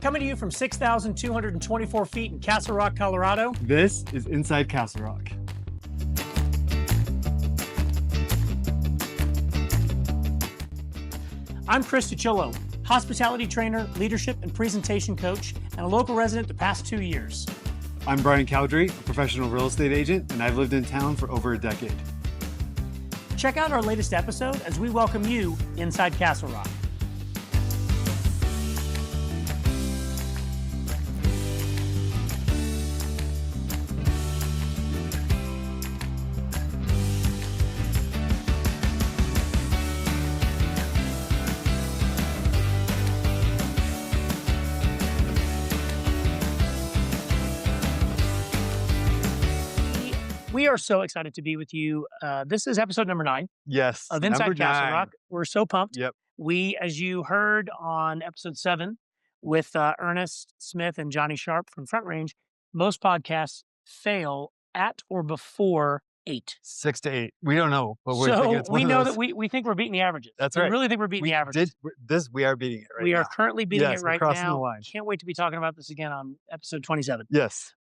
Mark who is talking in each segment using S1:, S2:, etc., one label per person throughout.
S1: Coming to you from 6,224 feet in Castle Rock, Colorado.
S2: This is Inside Castle Rock.
S1: I'm Chris Tuchillo, hospitality trainer, leadership and presentation coach, and a local resident the past 2 years.
S2: I'm Brian Cowdrey, a professional real estate agent, and I've lived in town for over a decade.
S1: Check out our latest episode as we welcome you inside Castle Rock. We are so excited to be with you. This is episode number 9
S2: Yes.
S1: of Inside Castle Rock. We're so pumped.
S2: Yep.
S1: We, as you heard on episode 7 with Ernest Smith and Johnny Sharp from Front Range, most podcasts fail at or before 8.
S2: 6 to 8. We don't know, but we're
S1: So
S2: thinking it's one
S1: we
S2: of
S1: know
S2: those.
S1: that we think we're beating the averages.
S2: That's
S1: We
S2: right.
S1: really think we're beating the averages.
S2: We are beating it right
S1: We
S2: now.
S1: are currently beating
S2: Yes,
S1: it
S2: we're
S1: right
S2: crossing
S1: now.
S2: the line.
S1: Can't wait to be talking about this again on episode 27.
S2: Yes.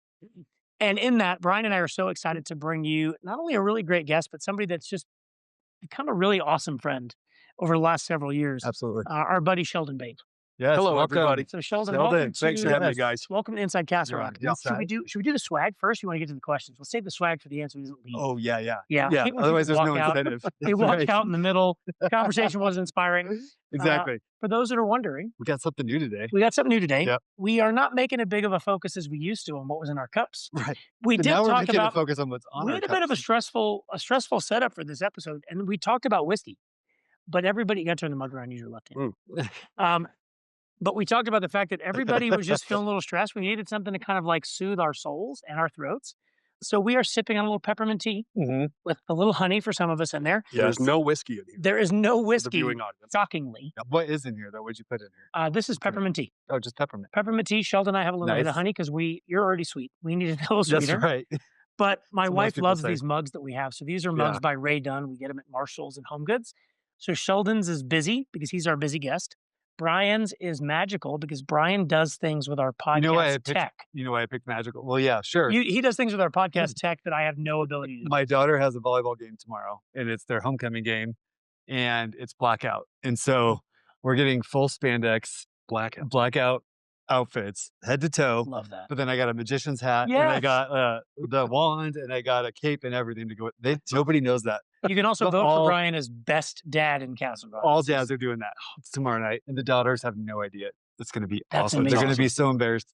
S1: And in that, Brian and I are so excited to bring you not only a really great guest, but somebody that's just become a really awesome friend over the last several years.
S2: Absolutely.
S1: Our buddy Sheldon Bain.
S2: Yes.
S3: Hello,
S2: welcome.
S3: everybody.
S1: So Sheldon,
S2: Sheldon,
S1: welcome
S3: Thanks
S1: to,
S3: for having me,
S2: Yes.
S3: guys.
S1: welcome to Inside Castle
S2: You're
S1: Rock.
S2: on the
S1: Should we do the swag first? Or you want to get to the questions? We'll save the swag for the answer. He doesn't leave.
S2: Oh, yeah.
S1: Yeah. I
S2: Yeah.
S1: hate when
S2: Otherwise,
S1: people
S2: there's no
S1: walk out.
S2: incentive.
S1: They
S2: That's
S1: walk
S2: right.
S1: out in the middle. The conversation was inspiring.
S2: Exactly.
S1: For those that are wondering,
S2: We got something new today.
S1: we got something new today.
S2: Yep.
S1: We are not making as big of a focus as we used to on what was in our cups.
S2: Right.
S1: We
S2: But
S1: did
S2: now we're
S1: talk
S2: making a
S1: about.
S2: focus on what's on
S1: We
S2: our
S1: had a bit of a
S2: cups.
S1: stressful setup for this episode, and we talked about whiskey. But everybody, you got to turn the mug around. Use your left hand. But we talked about the fact that everybody was just feeling a little stressed. We needed something to kind of like soothe our souls and our throats. So we are sipping on a little peppermint tea with a little honey for some of us in there.
S3: Yeah, there's no whiskey in here.
S1: There is no
S3: for the
S1: whiskey,
S3: viewing audience.
S1: shockingly.
S2: What is in here, though? What'd you put in here?
S1: This is peppermint tea.
S2: Oh, just peppermint.
S1: Peppermint tea. Sheldon and I have a little bit of
S2: Nice.
S1: honey because you're already sweet. We needed a little
S2: That's
S1: sweeter.
S2: right.
S1: But my
S2: That's what most
S1: wife
S2: people
S1: loves
S2: say.
S1: these mugs that we have. So these are mugs
S2: Yeah.
S1: by Ray Dunn. We get them at Marshall's and Home Goods. So Sheldon's is busy because he's our busy guest. Brian's is magical because Brian does things with our podcast
S2: You know why I picked-
S1: tech.
S2: You know why I picked magical? Well, yeah, sure.
S1: He does things with our podcast tech that I have no ability to do.
S2: My daughter has a volleyball game tomorrow, and it's their homecoming game, and it's blackout. And so we're getting full spandex, blackout outfits, head to toe.
S1: Love that.
S2: But then I got a magician's hat, and I
S1: Yes.
S2: got the wand, and I got a cape and everything to go with. Nobody knows that.
S1: You can also
S2: But
S1: vote for
S2: all-
S1: Brian as best dad in Castle Rock.
S2: All dads are doing that. It's tomorrow night, and the daughters have no idea. It's going to be
S1: That's
S2: awesome. They're going to
S1: amazing.
S2: be so embarrassed.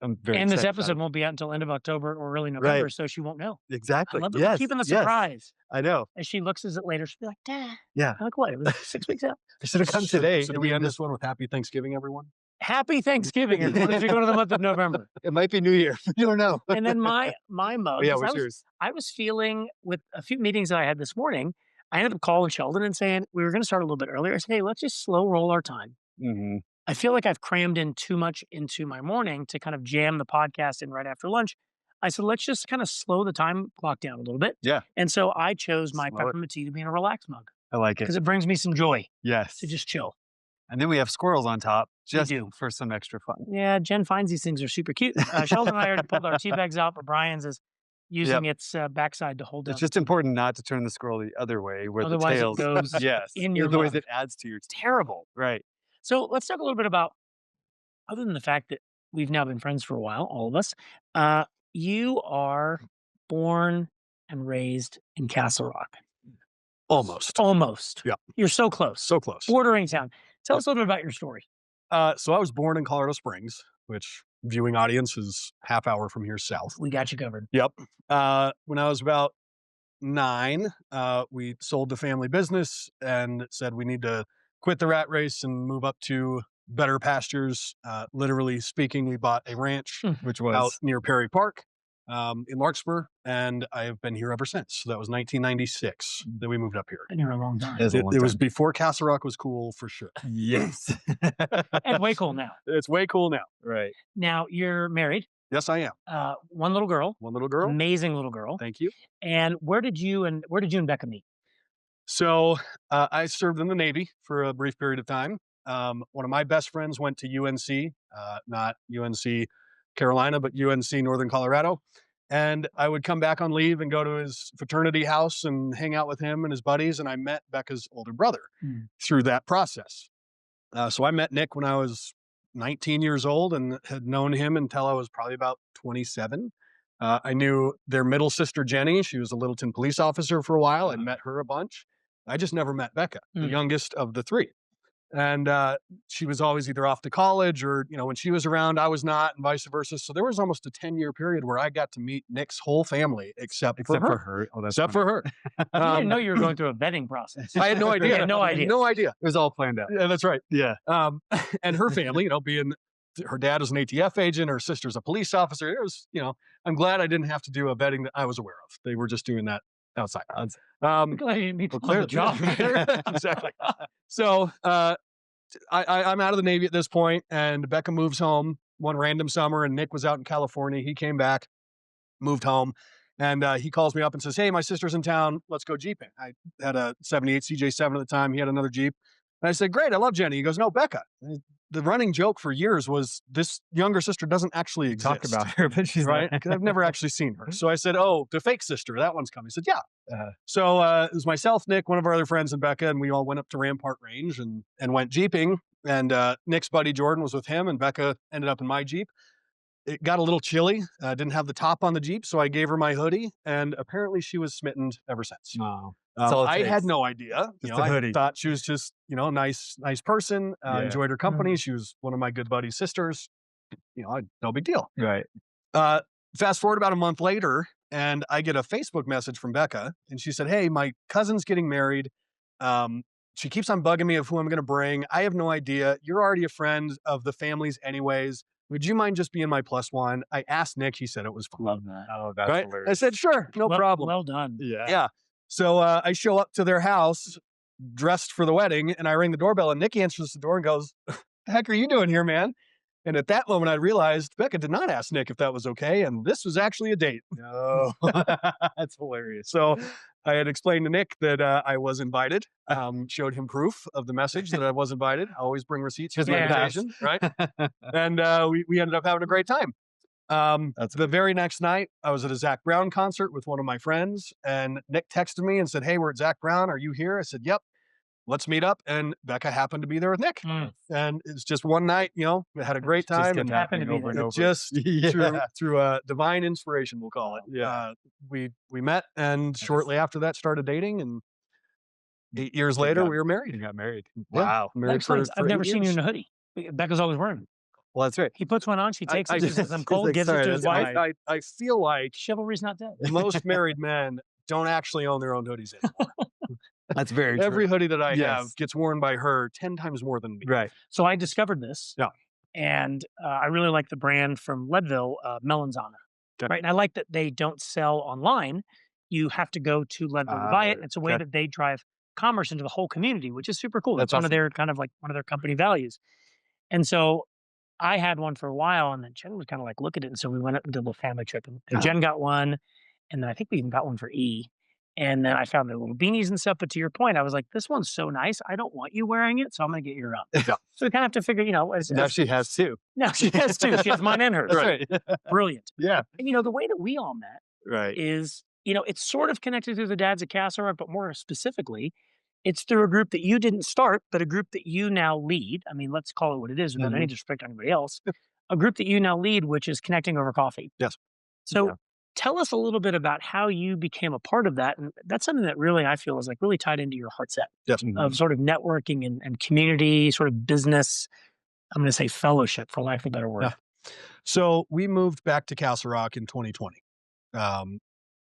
S2: I'm very
S1: And this
S2: excited about
S1: episode
S2: it.
S1: won't be out until end of October or early November,
S2: Right.
S1: so she won't know.
S2: Exactly.
S1: I love that we're
S2: Yes.
S1: keeping the
S2: yes.
S1: surprise.
S2: I know.
S1: As she looks at it later, she'll be like, Dad.
S2: Yeah.
S1: I'm like, what? It was 6 weeks out.
S2: I should have come today.
S3: So do
S2: and
S3: we
S2: we
S3: end
S2: just-
S3: this one with Happy Thanksgiving, everyone?
S1: Happy Thanksgiving, everyone, as we go to the month of November.
S2: It might be New Year. You don't know.
S1: And then my mug.
S2: Oh, yeah,
S1: is
S2: what's yours?
S1: I was feeling with a few meetings that I had this morning, I ended up calling Sheldon and saying, we were going to start a little bit earlier. I said, hey, let's just slow roll our time.
S2: Mm-hmm.
S1: I feel like I've crammed in too much into my morning to kind of jam the podcast in right after lunch. I said, let's just kind of slow the time clock down a little bit.
S2: Yeah.
S1: And so I chose my
S2: Slow it.
S1: peppermint tea to be in a relaxed mug
S2: I like it.
S1: because it brings me some joy
S2: Yes.
S1: to just chill.
S2: And then we have squirrels on top just
S1: do.
S2: for some extra fun.
S1: Yeah, Jen finds these things are super cute. Sheldon and I already pulled our tea bags out, but Brian's is using its backside to hold
S2: It's
S1: up.
S2: just important not to turn the squirrel the other way where
S1: Otherwise it
S2: the tails
S1: goes
S2: yes.
S1: in your
S2: Otherwise
S1: mug.
S2: it adds to your
S1: Terrible.
S2: right.
S1: So let's talk a little bit about, other than the fact that we've now been friends for a while, all of us, you are born and raised in Castle Rock.
S3: Almost.
S1: Almost.
S3: Yeah.
S1: You're so close.
S3: So close.
S1: Bordering town. Tell us a little bit about your story.
S3: So I was born in Colorado Springs, which viewing audience is half hour from here south.
S1: We got you covered.
S3: Yep. When I was about 9, we sold the family business and said we need to quit the rat race and move up to better pastures. Literally speaking, we bought a ranch
S2: Which
S3: out
S2: was
S3: near Perry Park in Larkspur, and I have been here ever since. So that was 1996 that we moved up here.
S1: Been here a long time.
S2: Is a
S3: It,
S2: long
S3: it was
S2: time.
S3: before Castle Rock was cool for sure.
S2: yes.
S1: And way cool now.
S3: It's way cool now.
S2: right.
S1: Now you're married.
S3: Yes, I am.
S1: One little girl.
S3: One little girl.
S1: Amazing little girl.
S3: Thank you.
S1: And where did you and Becca meet?
S3: So I served in the Navy for a brief period of time. one of my best friends went to UNC, not UNC Carolina, but UNC Northern Colorado. And I would come back on leave and go to his fraternity house and hang out with him and his buddies. And I met Becca's older brother through that process. So I met Nick when I was 19 years old and had known him until I was probably about 27. I knew their middle sister, Jenny. She was a Littleton police officer for a while. I met her a bunch. I just never met Becca, the youngest of the three. And she was always either off to college or, when she was around, I was not, and vice versa. So there was almost a 10-year period where I got to meet Nick's whole family except for her.
S2: Oh, that's
S3: except for her.
S1: You didn't know you were going through a vetting process.
S3: I had no idea.
S1: You had no idea.
S3: No idea.
S2: It was all planned out.
S3: Yeah, that's right.
S2: Yeah.
S3: And her family, being her dad was an ATF agent, her sister's a police officer. It was, I'm glad I didn't have to do a vetting that I was aware of. They were just doing that outside.
S1: I'm glad you didn't meet the job.
S3: Exactly. So I'm out of the Navy at this point, and Becca moves home one random summer, and Nick was out in California. He came back, moved home, and he calls me up and says, "Hey, my sister's in town. Let's go Jeeping." I had a 78 CJ7 at the time. He had another Jeep. And I said, "Great, I love Jenny." He goes, "No, Becca." The running joke for years was this younger sister doesn't actually exist.
S2: Talk about her, but she's
S3: right, because I've never actually seen her. So I said, "Oh, the fake sister, that one's coming." He said, "Yeah." So it was myself, Nick, one of our other friends, and Becca, and we all went up to Rampart Range and went Jeeping. And Nick's buddy Jordan was with him, and Becca ended up in my Jeep. It got a little chilly. Didn't have the top on the Jeep, so I gave her my hoodie, and apparently she was smitten ever since.
S2: Wow.
S3: I had no idea.
S2: I
S3: thought she was just, nice person. Enjoyed her company. She was one of my good buddy's sisters. No big deal.
S2: Right.
S3: Fast forward about a month later, and I get a Facebook message from Becca, and she said, "Hey, my cousin's getting married. She keeps on bugging me of who I'm going to bring. I have no idea. You're already a friend of the family's anyways. Would you mind just being my plus one?" I asked Nick. He said it was fine.
S1: Love that.
S2: Oh, that's
S3: right?
S2: hilarious.
S3: I said, "Sure, no problem."
S1: Well done.
S3: Yeah. So I show up to their house dressed for the wedding, and I ring the doorbell, and Nick answers the door and goes, "The heck are you doing here, man?" And at that moment, I realized Becca did not ask Nick if that was okay, and this was actually a date.
S2: No, that's hilarious.
S3: So I had explained to Nick that I was invited, showed him proof of the message that I was invited. I always bring receipts for my invitation, right? And we ended up having a great time. The very next night, I was at a Zach Brown concert with one of my friends, and Nick texted me and said, "Hey, we're at Zach Brown. Are you here?" I said, "Yep. Let's meet up." And Becca happened to be there with Nick. And it's just one night, we had a great time. And
S1: happened to be
S3: over and over. Just through divine inspiration, we'll call it.
S2: Yeah.
S3: We met, and shortly after that started dating, and 8 years later, we were married.
S2: You got married.
S3: Wow. Married for
S1: I've never
S3: 8
S1: seen you
S3: years.
S1: in a hoodie. Becca's always wearing them.
S2: Well, that's right.
S1: He puts one on, she takes
S3: I
S1: it, she says, "I'm cold,"
S2: like,
S1: gives
S2: "Sorry,
S1: it to his
S2: that's
S1: wife.
S3: I feel like
S1: Chivalry's not dead.
S3: most married men don't actually own their own hoodies anymore.
S2: That's very true.
S3: Every hoodie that I
S2: Yes.
S3: have gets worn by her 10 times more than me.
S2: Right.
S1: So I discovered this.
S3: Yeah.
S1: And I really like the brand from Leadville, Melanzana.
S3: Okay.
S1: Right. And I like that they don't sell online. You have to go to Leadville to buy it. It's a way that they drive commerce into the whole community, which is super cool. That's one of their kind of like one of their company values. And so I had one for a while, and then Jen was kind of like, look at it. And so we went up and did a little family trip, and Jen got one. And then I think we even got one for E. And then I found their little beanies and stuff. But to your point, I was like, this one's so nice. I don't want you wearing it, so I'm going to get your own.
S3: Yeah.
S1: So we kind of have to figure,
S2: Now she has two.
S1: Now she has two. She has mine and hers.
S2: Right.
S1: Brilliant.
S3: Yeah.
S1: And the way that we all met
S2: Right.
S1: is, it's sort of connected through the dads at Castle Rock, but more specifically, it's through a group that you didn't start, but a group that you now lead. I mean, let's call it what it is without any disrespect to anybody else. A group that you now lead, which is Connecting Over Coffee.
S3: Yes.
S1: So tell us a little bit about how you became a part of that. And that's something that really, I feel, is like really tied into your heart set
S3: Yes.
S1: of sort of networking and community, sort of business. I'm going to say fellowship, for lack of a better word.
S3: Yeah. So we moved back to Castle Rock in 2020.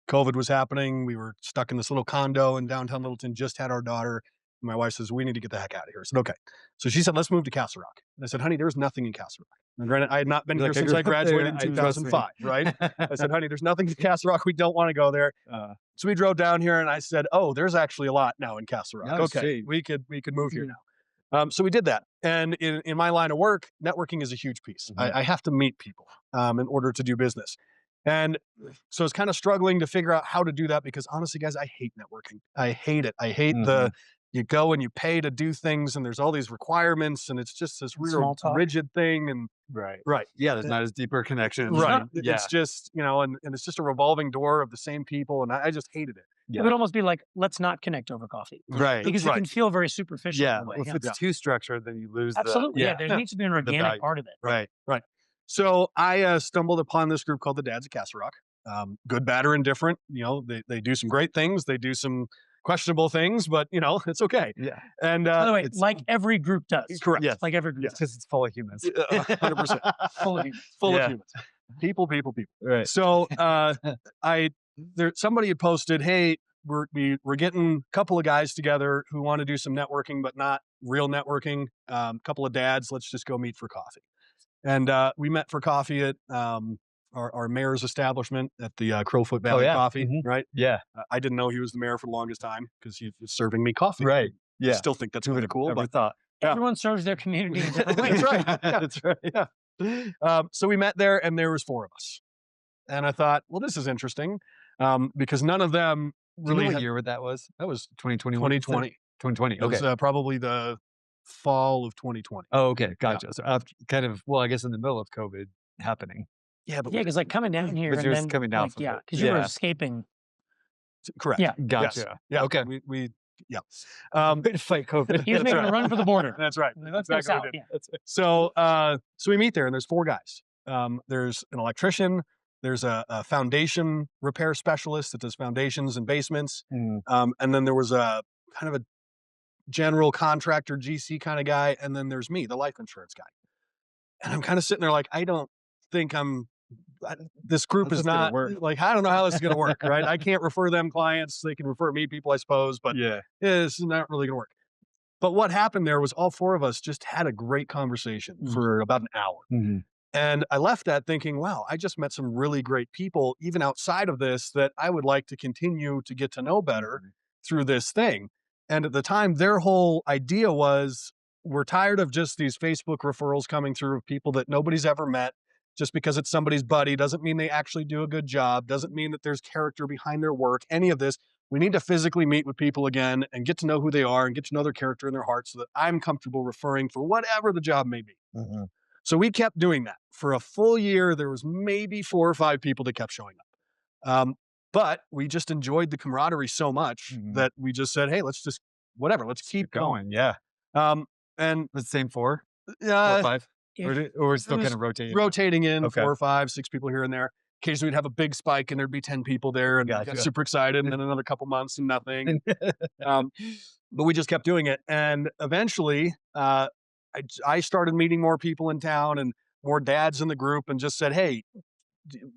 S3: COVID was happening. We were stuck in this little condo in downtown Littleton, just had our daughter. My wife says, "We need to get the heck out of here." I said, "Okay." So she said, "Let's move to Castle Rock." And I said, "Honey, there's nothing in Castle Rock." And granted, I had not been here since I graduated in 2005, right? I said, "Honey, there's nothing in Castle Rock. We don't want to go there." So we drove down here, and I said, "Oh, there's actually a lot now in Castle Rock. Okay, we could move here now." So we did that. And in my line of work, networking is a huge piece. I have to meet people in order to do business. And so I was kind of struggling to figure out how to do that because honestly, guys, I hate networking. I hate it. I hate you go and you pay to do things, and there's all these requirements, and it's just this real
S1: Small talk.
S3: rigid thing. And
S2: Right.
S3: right,
S2: Yeah, there's not as deeper connection.
S3: right,
S2: Yeah.
S3: it's just and it's just a revolving door of the same people, and I just hated it.
S1: It would almost be like, let's not connect over coffee.
S2: Right.
S1: Because it can feel very superficial
S2: Yeah.
S1: in a way.
S2: Well, if it's
S3: Yeah.
S2: too structured, then you lose
S1: Absolutely.
S2: the
S1: Yeah. There needs to be an organic
S2: value.
S1: part of it.
S2: Right.
S3: Right. So I stumbled upon this group called the Dads of Castle Rock. Good, bad, or indifferent. They do some great things. They do some questionable things, but it's okay.
S2: Yeah.
S3: And
S1: By the way,
S2: it's-
S1: like every group does.
S3: correct.
S2: Yes.
S1: Like every group
S3: Yes.
S1: does.
S2: Because it's full of humans.
S3: 100%.
S1: Full of you.
S3: Full
S2: Yeah.
S3: of humans. People.
S2: Right.
S3: So somebody had posted, hey, we're getting a couple of guys together who want to do some networking, but not real networking. Couple of dads, let's just go meet for coffee. And we met for coffee at our mayor's establishment at the Crowfoot Valley Coffee,
S2: Mhm.
S3: right?
S2: Yeah.
S3: I didn't know he was the mayor for the longest time because he was serving me coffee.
S2: Right.
S3: I
S2: Yeah.
S3: still think that's
S2: Who would
S3: kind of
S2: have
S3: cool.
S2: ever
S3: But
S2: thought?
S3: Yeah.
S1: Everyone serves their community in different ways.
S3: that's right. Yeah.
S2: That's right.
S3: So we met there, and there was 4 of us. And I thought, well, this is interesting because none of them
S2: Do you know
S3: really
S2: what
S3: had,
S2: year that was?
S3: that was
S2: 2021.
S3: 2020.
S2: 2020.
S3: It
S2: Okay.
S3: was probably the fall of 2020.
S2: Oh, okay. Gotcha. So after, kind of, well, I guess in the middle of COVID happening.
S3: Yeah, but
S1: Yeah, because like coming down here
S2: But
S1: and
S2: you're
S1: then
S2: coming down
S1: like,
S2: from
S1: yeah,
S2: it.
S1: because you were
S2: Yeah.
S1: escaping.
S3: correct.
S1: Yeah.
S2: Gotcha.
S3: Yeah.
S2: Okay.
S3: We yeah.
S2: Way to fight COVID.
S1: He was making a run for the border.
S3: That's right.
S1: Like, let's go
S3: Exactly what
S1: south.
S3: we
S1: Yeah.
S3: did. So we meet there, and there's 4 guys. There's an electrician. There's a foundation repair specialist that does foundations and basements.
S2: Mm.
S3: And then there was a kind of a general contractor, GC kind of guy. And then there's me, the life insurance guy. And I'm kind of sitting there like, I don't think this group
S2: How's
S3: is
S2: this gonna
S3: not
S2: work?
S3: like, I don't know how this is going to work, right? I can't refer them clients. They can refer me people, I suppose, but
S2: Yeah.
S3: this is not really going to work. But what happened there was all 4 of us just had a great conversation for about an hour.
S2: Mhm.
S3: And I left that thinking, wow, I just met some really great people, even outside of this, that I would like to continue to get to know better through this thing. And at the time, their whole idea was, we're tired of just these Facebook referrals coming through of people that nobody's ever met. Just because it's somebody's buddy doesn't mean they actually do a good job, doesn't mean that there's character behind their work, any of this. We need to physically meet with people again and get to know who they are and get to know their character and their heart so that I'm comfortable referring for whatever the job may be.
S2: Mhm.
S3: So we kept doing that for a full year. There was maybe 4 or 5 people that kept showing up. But we just enjoyed the camaraderie so much
S2: Mhm.
S3: that we just said, hey, let's just, whatever, let's keep going.
S2: Yeah.
S3: And
S2: The same 4 or
S3: uh,
S2: 5?
S1: If-
S2: Or we're still
S3: it
S2: kind
S3: was
S2: of rotating?
S3: rotating in
S2: Okay.
S3: 4 or 5, 6 people here and there. Occasionally we'd have a big spike and there'd be 10 people there and
S2: Gotcha.
S3: got super excited, and then another couple months and nothing. But we just kept doing it. And eventually I started meeting more people in town and more dads in the group, and just said, hey,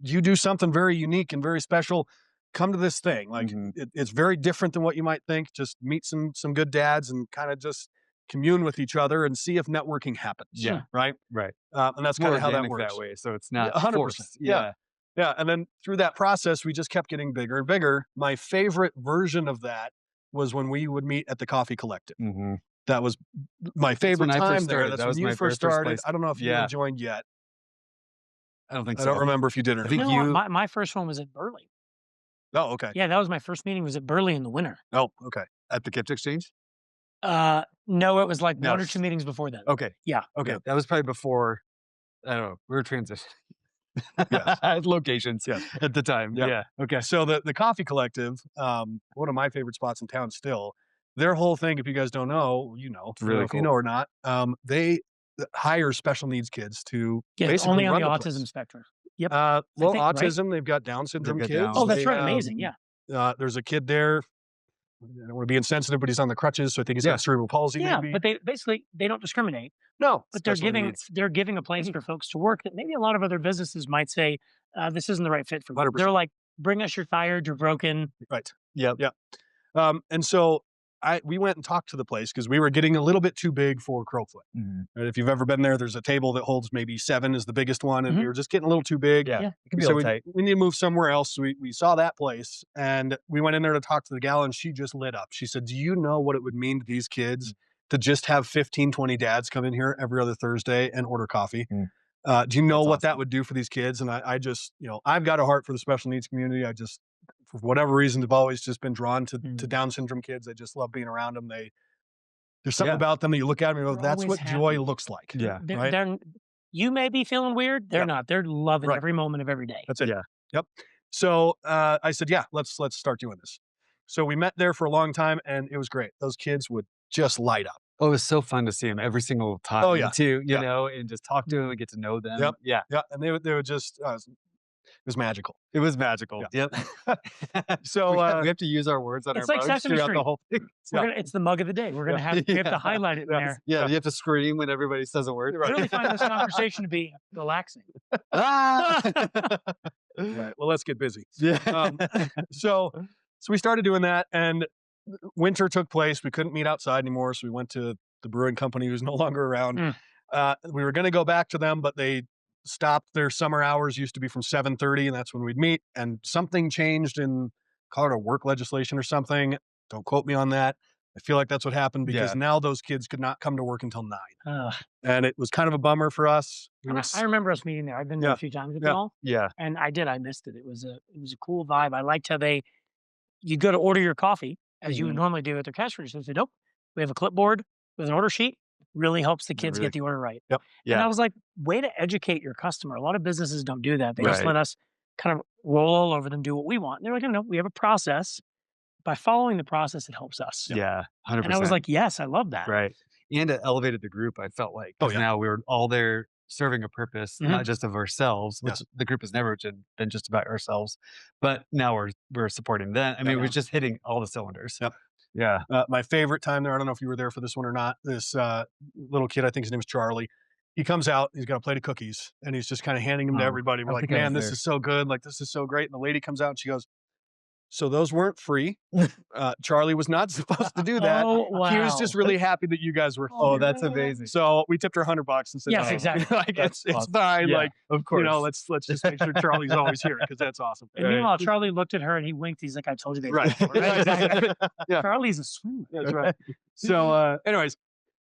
S3: you do something very unique and very special. Come to this thing. Like
S2: Mhm.
S3: it's very different than what you might think. Just meet some good dads and kind of just commune with each other and see if networking happens.
S2: Yeah.
S3: Right.
S2: Right.
S3: And that's
S2: More
S3: kind of how that
S2: organic
S3: works.
S2: that way. So it's not
S3: 100%.
S2: forced.
S3: Yeah. Yeah. And then through that process, we just kept getting bigger and bigger. My favorite version of that was when we would meet at the Coffee Collective.
S2: Mm-hmm.
S3: That was my favorite
S2: when I
S3: time
S2: first
S3: there.
S2: started.
S3: That's
S2: That
S3: when
S2: was
S3: you
S2: my
S3: first
S2: very first
S3: started.
S2: place.
S3: I don't know if you
S2: Yeah.
S3: had joined yet.
S2: I don't think
S3: I
S2: so.
S3: don't remember if you did or
S2: I
S3: not.
S2: think
S1: No,
S2: you-
S1: my first one was at Burley.
S3: Oh, okay.
S1: Yeah, that was my first meeting was at Burley in the winter.
S3: Oh, okay.
S2: At the Gift Exchange?
S1: No, it was like
S2: No.
S1: 1 or 2 meetings before that.
S2: Okay.
S1: Yeah.
S3: Okay.
S2: Yeah, that was probably before, I don't know, we were transitioning.
S3: Yes.
S2: Locations
S3: Yes.
S2: at the time.
S3: Yep.
S2: Yeah. Okay.
S3: So the Coffee Collective, one of my favorite spots in town still, their whole thing, if you guys don't know, I don't know
S2: really
S3: if you
S2: cool.
S3: know or not, they hire special needs kids to
S1: Yeah,
S3: basically
S1: only on
S3: run
S1: the
S3: the
S1: autism
S3: place.
S1: spectrum. Yep.
S3: Well,
S1: think, right?
S3: autism, they've got Down syndrome
S2: got
S3: kids.
S2: Down.
S1: Oh, that's
S3: They,
S1: right. Amazing. Yeah.
S3: There's a kid there. I don't want to be insensitive, but he's on the crutches, so I think he's
S2: Yeah.
S3: got cerebral palsy.
S1: Yeah,
S3: maybe.
S1: but they basically they don't discriminate.
S3: No,
S1: But
S2: Special needs.
S1: they're giving a place for folks to work that maybe a lot of other businesses might say this isn't the right fit for you.
S3: 100%.
S1: They're like, bring us your tired, you're broken.
S3: right.
S2: Yep.
S3: Yeah. And so we went and talked to the place because we were getting a little bit too big for Crowfoot.
S2: Mhm.
S3: And if you've ever been there, there's a table that holds maybe 7 is the biggest one, and
S1: Mhm.
S3: we were just getting a little too big.
S2: Yeah.
S1: Yeah.
S2: It can be
S3: So
S2: a little tight.
S3: we need to move somewhere else. So we saw that place, and we went in there to talk to the gal, and she just lit up. She said, do you know what it would mean to these kids to just have 15, 20 dads come in here every other Thursday and order coffee?
S2: Mm.
S3: Do you know
S2: That's
S3: what
S2: awesome.
S3: that would do for these kids? And I just, I've got a heart for the special needs community. I just, for whatever reason, have always just been drawn to Down syndrome kids. I just love being around them. There's something about them that you look at them and go,
S1: They're
S3: that's
S1: always
S3: what
S1: happy.
S3: joy looks like.
S2: Yeah.
S3: Right?
S1: You may be feeling weird. They're not. They're loving
S3: Right.
S1: every moment of every day.
S3: That's it.
S2: Yeah.
S3: Yep. So I said, yeah, let's start doing this. So we met there for a long time, and it was great. Those kids would just light up.
S2: Oh, it was so fun to see them every single time.
S3: Oh, yeah.
S2: Too,
S3: Yeah.
S2: and just talk to them and get to know them.
S3: Yep.
S2: Yeah.
S3: Yeah, and they would just it was magical.
S2: It was magical.
S3: Yeah.
S2: Yep.
S3: So
S2: we have to use our words on
S1: It's
S2: our
S1: like
S2: mugs
S1: Sesame
S2: throughout
S1: Street.
S2: the whole thing.
S1: It's the mug of the day. We're gonna have we have to highlight it in there.
S2: Yeah, you have to scream when everybody says a word.
S1: I really find this conversation to be relaxing.
S2: Ah!
S3: Right. Well, let's get busy.
S2: Yeah.
S3: So we started doing that, and winter took place. We couldn't meet outside anymore, so we went to the brewing company who's no longer around. We were going to go back to them, but they stopped. Their summer hours used to be from 7:30, and that's when we'd meet. And something changed in Colorado work legislation or something. Don't quote me on that. I feel like that's what happened because now those kids could not come to work until 9. And it was kind of a bummer for us.
S1: I remember us meeting there. I've been there a few times with y'all.
S2: Yeah.
S1: And I missed it. It was a cool vibe. I liked how you go to order your coffee as you would normally do at their cash register. They said, nope, we have a clipboard with an order sheet. Really helps the kids get the order right.
S3: Yep.
S2: Yeah.
S1: And I was like, way to educate your customer. A lot of businesses don't do that. They just
S2: Right.
S1: let us kind of roll all over them, do what we want. And they're like, no, we have a process. By following the process, it helps us.
S2: Yeah. 100%.
S1: And I was like, yes, I love that.
S2: right. And it elevated the group, I felt like.
S3: Oh,
S2: 'Cause
S3: yeah.
S2: now we were all there serving a purpose, not just of ourselves, which
S3: Yes.
S2: the group has never been just about ourselves. But now we're supporting them. I mean, we're just hitting all the cylinders.
S3: Yep.
S2: Yeah.
S3: My favorite time there, I don't know if you were there for this one or not, this little kid, I think his name is Charlie. He comes out, he's got a plate of cookies, and he's just kind of handing them to everybody. We're
S2: I
S3: like,
S2: think I
S3: man,
S2: was
S3: this
S2: there.
S3: is so good. Like, this is so great. And the lady comes out and she goes, so those weren't free. Charlie was not supposed to do that.
S1: Oh, wow.
S3: He was just really happy that you guys were
S2: Oh,
S3: here.
S2: that's amazing.
S3: So we tipped her $100 and said,
S1: Yes,
S3: "Oh,
S1: exactly.
S3: like,
S2: That's
S3: it's
S2: awesome.
S3: fine.
S2: Yeah,
S3: Like,
S2: of course.
S3: let's just make sure Charlie's always here because that's awesome."
S1: And meanwhile, Charlie looked at her and he winked. He's like, I told you they
S3: Right.
S1: paid for it. Right? Exactly.
S3: Yeah.
S1: Charlie's a swimmer.
S3: That's right. So, anyways,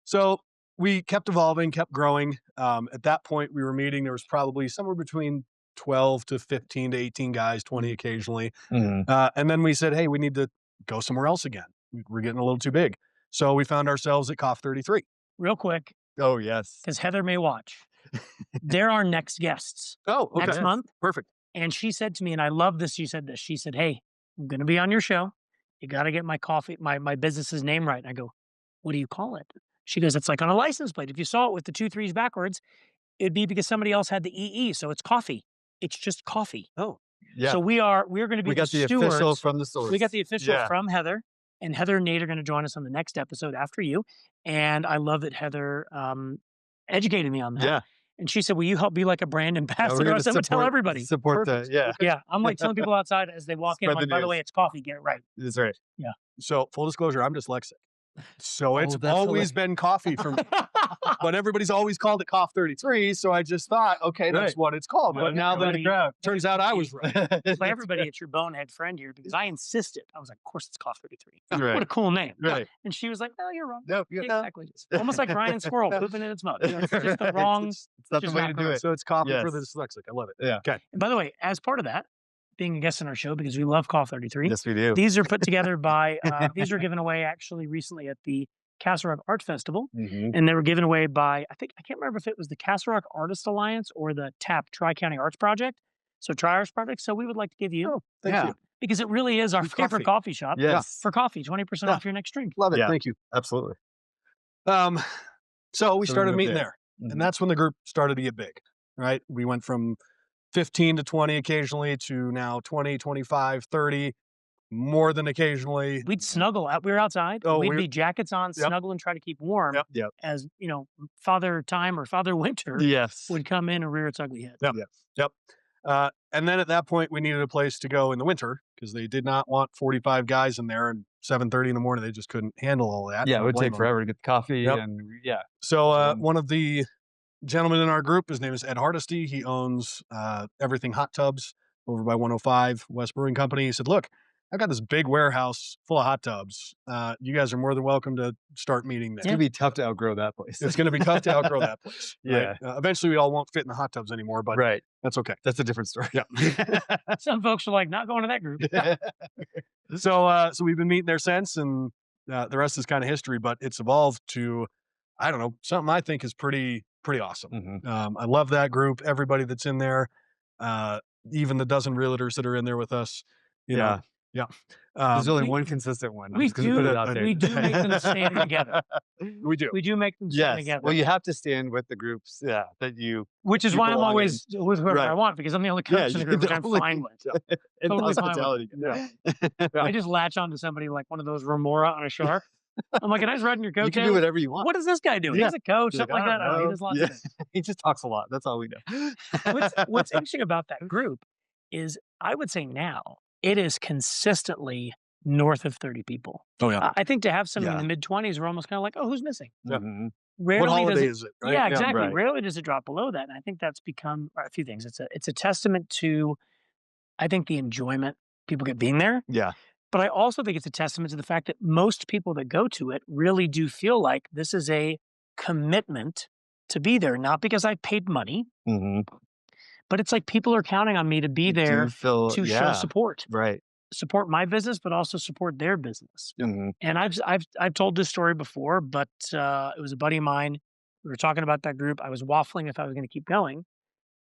S3: so we kept evolving, kept growing. At that point, we were meeting. There was probably somewhere between 12 to 15 to 18 guys, 20 occasionally. And then we said, hey, we need to go somewhere else again. We're getting a little too big. So we found ourselves at Cough 33.
S1: Real quick,
S2: Oh, yes.
S1: because Heather may watch. They're our next guests
S3: Oh, okay.
S1: next month.
S3: Perfect.
S1: And she said to me, and I love this. She said this. She said, hey, I'm going to be on your show. You got to get my coffee, my business's name right. And I go, what do you call it? She goes, it's like on a license plate. If you saw it with the 2 3s backwards, it'd be because somebody else had the EE. So it's coffee. It's just coffee.
S3: Oh,
S2: Yeah.
S1: So we're going to be
S2: we got the
S1: stewards.
S2: official from the source.
S1: We got the official
S2: Yeah.
S1: from Heather, and Heather and Nate are going to join us on the next episode after you. And I love that Heather educated me on that.
S2: Yeah.
S1: And she said, will you help be like a brand ambassador? I said, I'm going to tell everybody.
S2: Support the, yeah.
S1: Yeah. I'm like telling people outside as they walk in,
S2: Spread
S1: like,
S2: the
S1: by the
S2: news.
S1: way, it's coffee. Get it right.
S2: That's right.
S3: so full disclosure, I'm dyslexic. So it's
S2: that's
S3: always been coffee for me. But everybody's always called it Cough 33. So I just thought, okay, that's
S2: Right.
S3: what it's called. But
S1: Well,
S3: now that
S1: everybody-
S3: turns out I was right.
S1: Tell everybody it's your bonehead friend here because I insisted. I was like, of course it's Cough 33.
S2: Right.
S1: What a cool name.
S2: Right.
S1: And she was like, no, you're wrong.
S2: No,
S1: Yeah, exactly. Almost like Ryan and Squirrel pooping in its mouth. You know, it's just the wrong.
S2: It's not the
S1: just
S2: way
S1: not
S2: to do
S1: correct.
S2: it.
S3: So it's coffee for
S2: Yes.
S3: the dyslexic. I love it.
S2: Yeah.
S3: Okay.
S1: And by the way, as part of that, being a guest on our show because we love Cough 33,
S2: Yes, we do.
S1: these are put together by, these were given away actually recently at the Castle Rock Art Festival.
S2: Mhm.
S1: And they were given away by, I can't remember if it was the Castle Rock Artist Alliance or the TAP, Tri-County Arts Project. So Tri-Arts Project. So we would like to give you,
S3: Oh, thank
S2: Yeah.
S3: you.
S1: because it really is our
S3: With
S1: favorite coffee shop
S2: Yes.
S1: for coffee, 20%
S3: Yeah.
S1: off your next drink.
S3: Love it.
S2: Yeah.
S3: Thank you.
S2: Absolutely.
S3: So we started
S2: moved
S3: meeting
S2: there.
S3: there.
S2: Mhm.
S3: And that's when the group started to get big, right? We went from 15 to 20 occasionally to now 20, 25, 30, more than occasionally.
S1: We'd snuggle out. We were outside.
S3: Oh,
S1: We'd
S3: we-
S1: be jackets on,
S3: Yep.
S1: snuggle and try to keep warm
S3: Yep.
S2: Yep.
S1: as, Father Time or Father Winter
S2: Yes.
S1: would come in and rear its ugly head.
S3: Yep. Yep. And then at that point, we needed a place to go in the winter because they did not want 45 guys in there and 7:30 in the morning. They just couldn't handle all that.
S2: Yeah, it
S3: Don't
S2: would
S3: blame
S2: take
S3: them.
S2: forever to get the coffee.
S3: Yep.
S2: And yeah.
S3: So
S2: Mhm.
S3: one of the gentlemen in our group, his name is Ed Hardesty. He owns Everything Hot Tubs over by 105 West Brewing Company. He said, look, I've got this big warehouse full of hot tubs. You guys are more than welcome to start meeting
S2: It's
S3: there.
S2: going to be tough to outgrow that place.
S3: It's going to be tough to outgrow that place. right?
S2: Yeah.
S3: Eventually, we all won't fit in the hot tubs anymore, but
S2: Right.
S3: that's okay.
S2: That's a different story.
S3: Yeah.
S1: Some folks are like, not going to that group.
S3: So we've been meeting there since, and the rest is kind of history, but it's evolved to, I don't know, something I think is pretty awesome. I love that group. Everybody that's in there, even the dozen realtors that are in there with us, you know, yeah.
S2: There's only
S1: we-
S2: one consistent one. I'm
S1: we
S2: just gonna put
S1: do-
S2: it out there.
S1: we do make them stand together.
S3: We do.
S1: We do make them stand
S2: Yes.
S1: together.
S2: Well, you have to stand with the groups that you
S1: Which is
S2: you
S1: why I'm
S2: belong
S1: always with whoever
S2: Right.
S1: I want, because I'm the only coach in the
S2: you're
S1: group, which
S2: the
S1: I'm
S2: only-
S1: fine with.
S2: and
S1: Totally fine with
S2: hospitality.
S1: I just latch on to somebody like one of those remora on a shark. I'm like, can I just ride in your coat?
S2: You can do whatever you want.
S1: What is this guy doing?
S2: Yeah.
S1: He's a coach,
S2: You're
S1: something like
S2: I
S1: that.
S2: don't
S1: I don't know. He
S2: know.
S1: does lots
S2: Yeah.
S1: of things.
S2: He just talks a lot. That's all we know.
S1: What's interesting about that group is I would say now it is consistently north of 30 people.
S3: Oh yeah.
S1: I think to have somebody in
S2: Yeah.
S1: the mid 20s, we're almost kind of like, oh, who's missing?
S3: Yeah.
S2: Mhm.
S1: Rarely
S3: What holiday
S1: does
S3: is it? Right?
S1: Yeah, exactly.
S2: right.
S1: Rarely does it drop below that. And I think that's become a few things. It's a testament to, I think, the enjoyment people get being there.
S2: Yeah.
S1: But I also think it's a testament to the fact that most people that go to it really do feel like this is a commitment to be there, not because I paid money,
S2: Mhm.
S1: but it's like people are counting on me to be
S2: You
S1: there
S2: do feel,
S1: to show support,
S2: Right.
S1: support my business, but also support their business.
S2: Mhm.
S1: And I've told this story before, but it was a buddy of mine. We were talking about that group. I was waffling if I was going to keep going,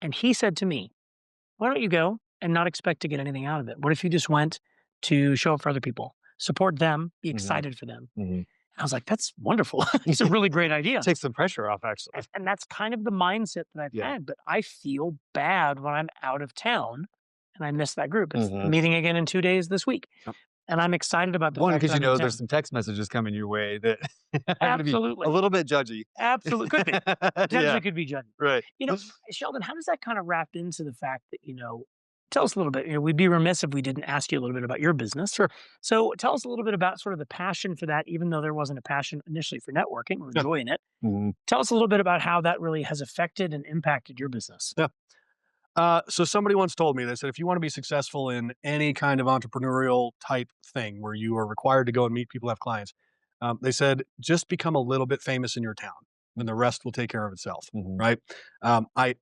S1: and he said to me, "Why don't you go and not expect to get anything out of it? What if you just went to show up for other people, support them, be
S2: Mhm.
S1: excited for them?"
S2: Mhm.
S1: I was like, "That's wonderful. It's a really great idea."
S2: Take some pressure off, actually.
S1: And that's kind of the mindset that I've
S2: Yeah.
S1: had. But I feel bad when I'm out of town and I miss that group. It's
S2: Mhm.
S1: meeting again in 2 days this week.
S3: Yep.
S1: And I'm excited about the
S2: One,
S1: fact
S2: because
S1: that
S2: you
S1: I'm in
S2: know
S1: town.
S2: there's some text messages coming your way that are gonna be
S1: Absolutely.
S2: a little bit judgy.
S1: Absolutely. Could be. Potentially
S2: Yeah.
S1: could be judging.
S2: Right.
S1: Sheldon, how does that kind of wrap into the fact that, tell us a little bit, we'd be remiss if we didn't ask you a little bit about your business.
S3: Sure.
S1: So tell us a little bit about sort of the passion for that, even though there wasn't a passion initially for networking, we're
S3: Yeah.
S1: enjoying it.
S2: Mhm.
S1: Tell us a little bit about how that really has affected and impacted your business.
S3: Yeah. So somebody once told me, they said, if you want to be successful in any kind of entrepreneurial type thing where you are required to go and meet people, have clients, they said, just become a little bit famous in your town and the rest will take care of itself.
S2: Mhm.
S3: Right.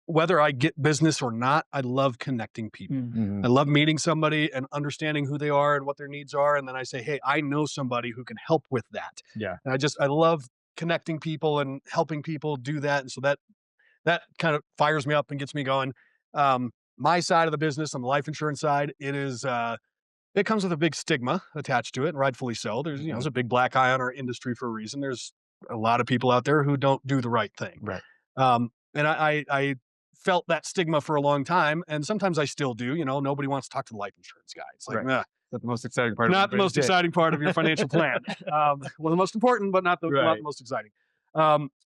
S3: Whether I get business or not, I love connecting people.
S2: Mhm.
S3: I love meeting somebody and understanding who they are and what their needs are. And then I say, hey, I know somebody who can help with that.
S2: Yeah.
S3: And I love connecting people and helping people do that. And so that kind of fires me up and gets me going. My side of the business, on the life insurance side, it comes with a big stigma attached to it, and rightfully so. There's a big black eye on our industry for a reason. There's a lot of people out there who don't do the right thing.
S2: Right.
S3: And I felt that stigma for a long time, and sometimes I still do. Nobody wants to talk to the life insurance guy. It's like,
S2: Right.
S3: nah,
S2: That's the most exciting part.
S3: not
S2: of
S3: the most exciting part of your financial plan. Well, the most important, but not the
S2: Right.
S3: most exciting.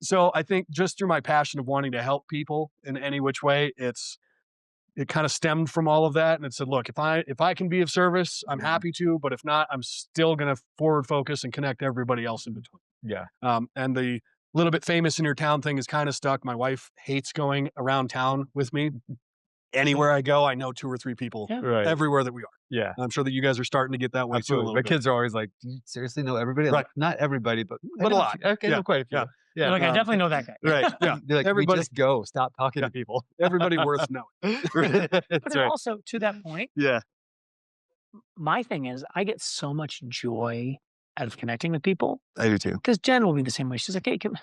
S3: So I think just through my passion of wanting to help people in any which way, it kind of stemmed from all of that. And it said, look, if I can be of service, I'm happy to, but if not, I'm still going to forward focus and connect everybody else in between.
S2: Yeah.
S3: And the little bit famous in your town thing is kind of stuck. My wife hates going around town with me. Anywhere I go, I know 2 or 3 people
S1: Yeah.
S2: Right.
S3: everywhere that we are.
S2: Yeah.
S3: I'm sure that you guys are starting to get that way too. A
S2: Absolutely.
S3: little
S2: My
S3: bit.
S2: kids are always like, "Do you seriously know everybody?" I'm
S3: Right.
S2: like, not everybody, but I
S3: But a
S2: know
S3: lot.
S2: few. Okay, I
S3: Yeah.
S2: know quite a few.
S3: Yeah.
S2: Yeah.
S1: You're like, I definitely know that guy.
S2: Right.
S3: Yeah.
S2: They're like,
S3: Everybody-
S2: we just go. Stop talking
S3: Yeah.
S2: to people.
S3: Everybody worth knowing.
S2: Right.
S1: But
S2: That's
S1: then
S2: right.
S1: also, to that point,
S2: Yeah.
S1: my thing is I get so much joy out of connecting with people,
S2: I do too.
S1: because Jen will be the same way. She's like, hey, come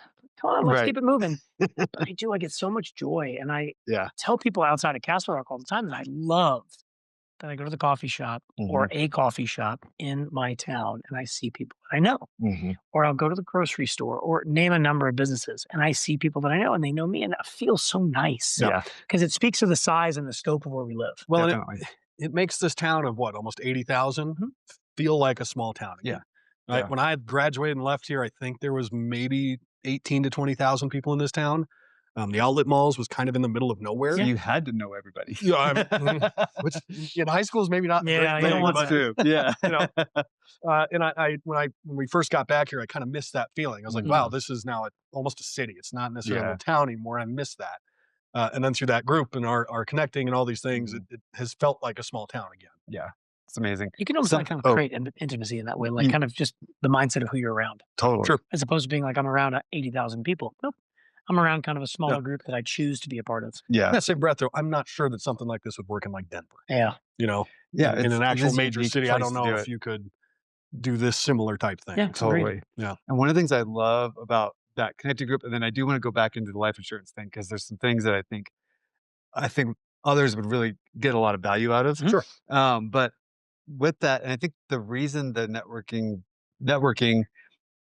S1: on, let's
S2: Right.
S1: keep it moving. But I get so much joy. And I
S2: Yeah.
S1: tell people outside of Castle Rock all the time that I love that I go to the coffee shop or a coffee shop in my town and I see people that I know.
S2: Mhm.
S1: Or I'll go to the grocery store or name a number of businesses and I see people that I know and they know me, and it feels so nice
S2: Yeah.
S1: because it speaks to the size and the scope of where we live.
S3: Well, and
S2: Definitely.
S3: it makes this town of almost 80,000 feel like a small town again. Right?
S2: Yeah.
S3: When I graduated and left here, I think there was maybe 18 to 20,000 people in this town. The outlet malls was kind of in the middle of nowhere.
S2: So you had to know everybody.
S3: Yeah, which in high school is maybe not. the
S1: Yeah,
S3: great
S1: you don't
S3: thing,
S1: want
S3: but,
S2: That's true. Yeah.
S3: you know, and when we first got back here, I kind of missed that feeling. I was like, wow, this is now almost a city. It's not necessarily
S2: Yeah.
S3: a town anymore. I miss that. And then through that group and our connecting and all these things, it has felt like a small town again.
S2: Yeah. It's amazing.
S1: You can almost
S2: Some-
S1: like kind of
S2: oh.
S1: create intimacy in that way, like
S2: You-
S1: kind of just the mindset of who you're around,
S2: Totally.
S3: Sure.
S1: as opposed to being like I'm around 80,000 people. Nope. I'm around kind of a smaller
S3: Yeah.
S1: group that I choose to be a part of.
S2: Yeah.
S3: In that same breath, though, I'm not sure that something like this would work in like Denver.
S1: Yeah.
S3: You know,
S2: Yeah.
S3: in an
S2: it
S3: actual
S2: is a
S3: major
S2: unique
S3: city, I
S2: place
S3: don't
S2: to
S3: know
S2: do
S3: if
S2: it.
S3: you could do this similar type thing.
S1: Yeah,
S3: So,
S1: agreed.
S2: Totally.
S3: yeah.
S2: And one of the things I love about that connected group, and then I do want to go back into the life insurance thing because there's some things that I think others would really get a lot of value out of.
S1: Mhm.
S3: Sure.
S2: But with that, and I think the reason that networking,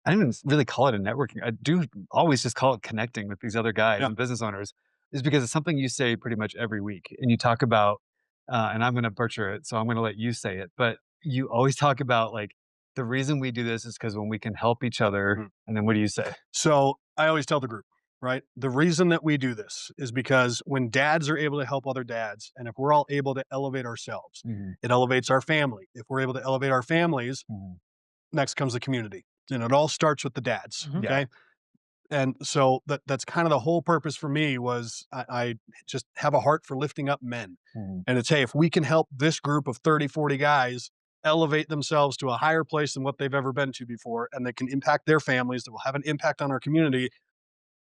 S2: I don't even really call it a networking. I do always just call it connecting with these other guys
S3: Yeah.
S2: and business owners, is because it's something you say pretty much every week, and you talk about. And I'm going to butcher it, so I'm going to let you say it. But you always talk about like the reason we do this is because when we can help each other.
S3: Mhm.
S2: And then what do you say?
S3: So I always tell the group, right? The reason that we do this is because when dads are able to help other dads, and if we're all able to elevate ourselves,
S2: Mhm,
S3: it elevates our family. If we're able to elevate our families,
S2: mhm.
S3: next comes the community. And it all starts with the dads.
S1: Mhm.
S2: Yeah.
S3: Okay. And so that's kind of the whole purpose for me was I just have a heart for lifting up men.
S2: Mhm.
S3: And it's, hey, if we can help this group of 30, 40 guys elevate themselves to a higher place than what they've ever been to before, and they can impact their families, that will have an impact on our community,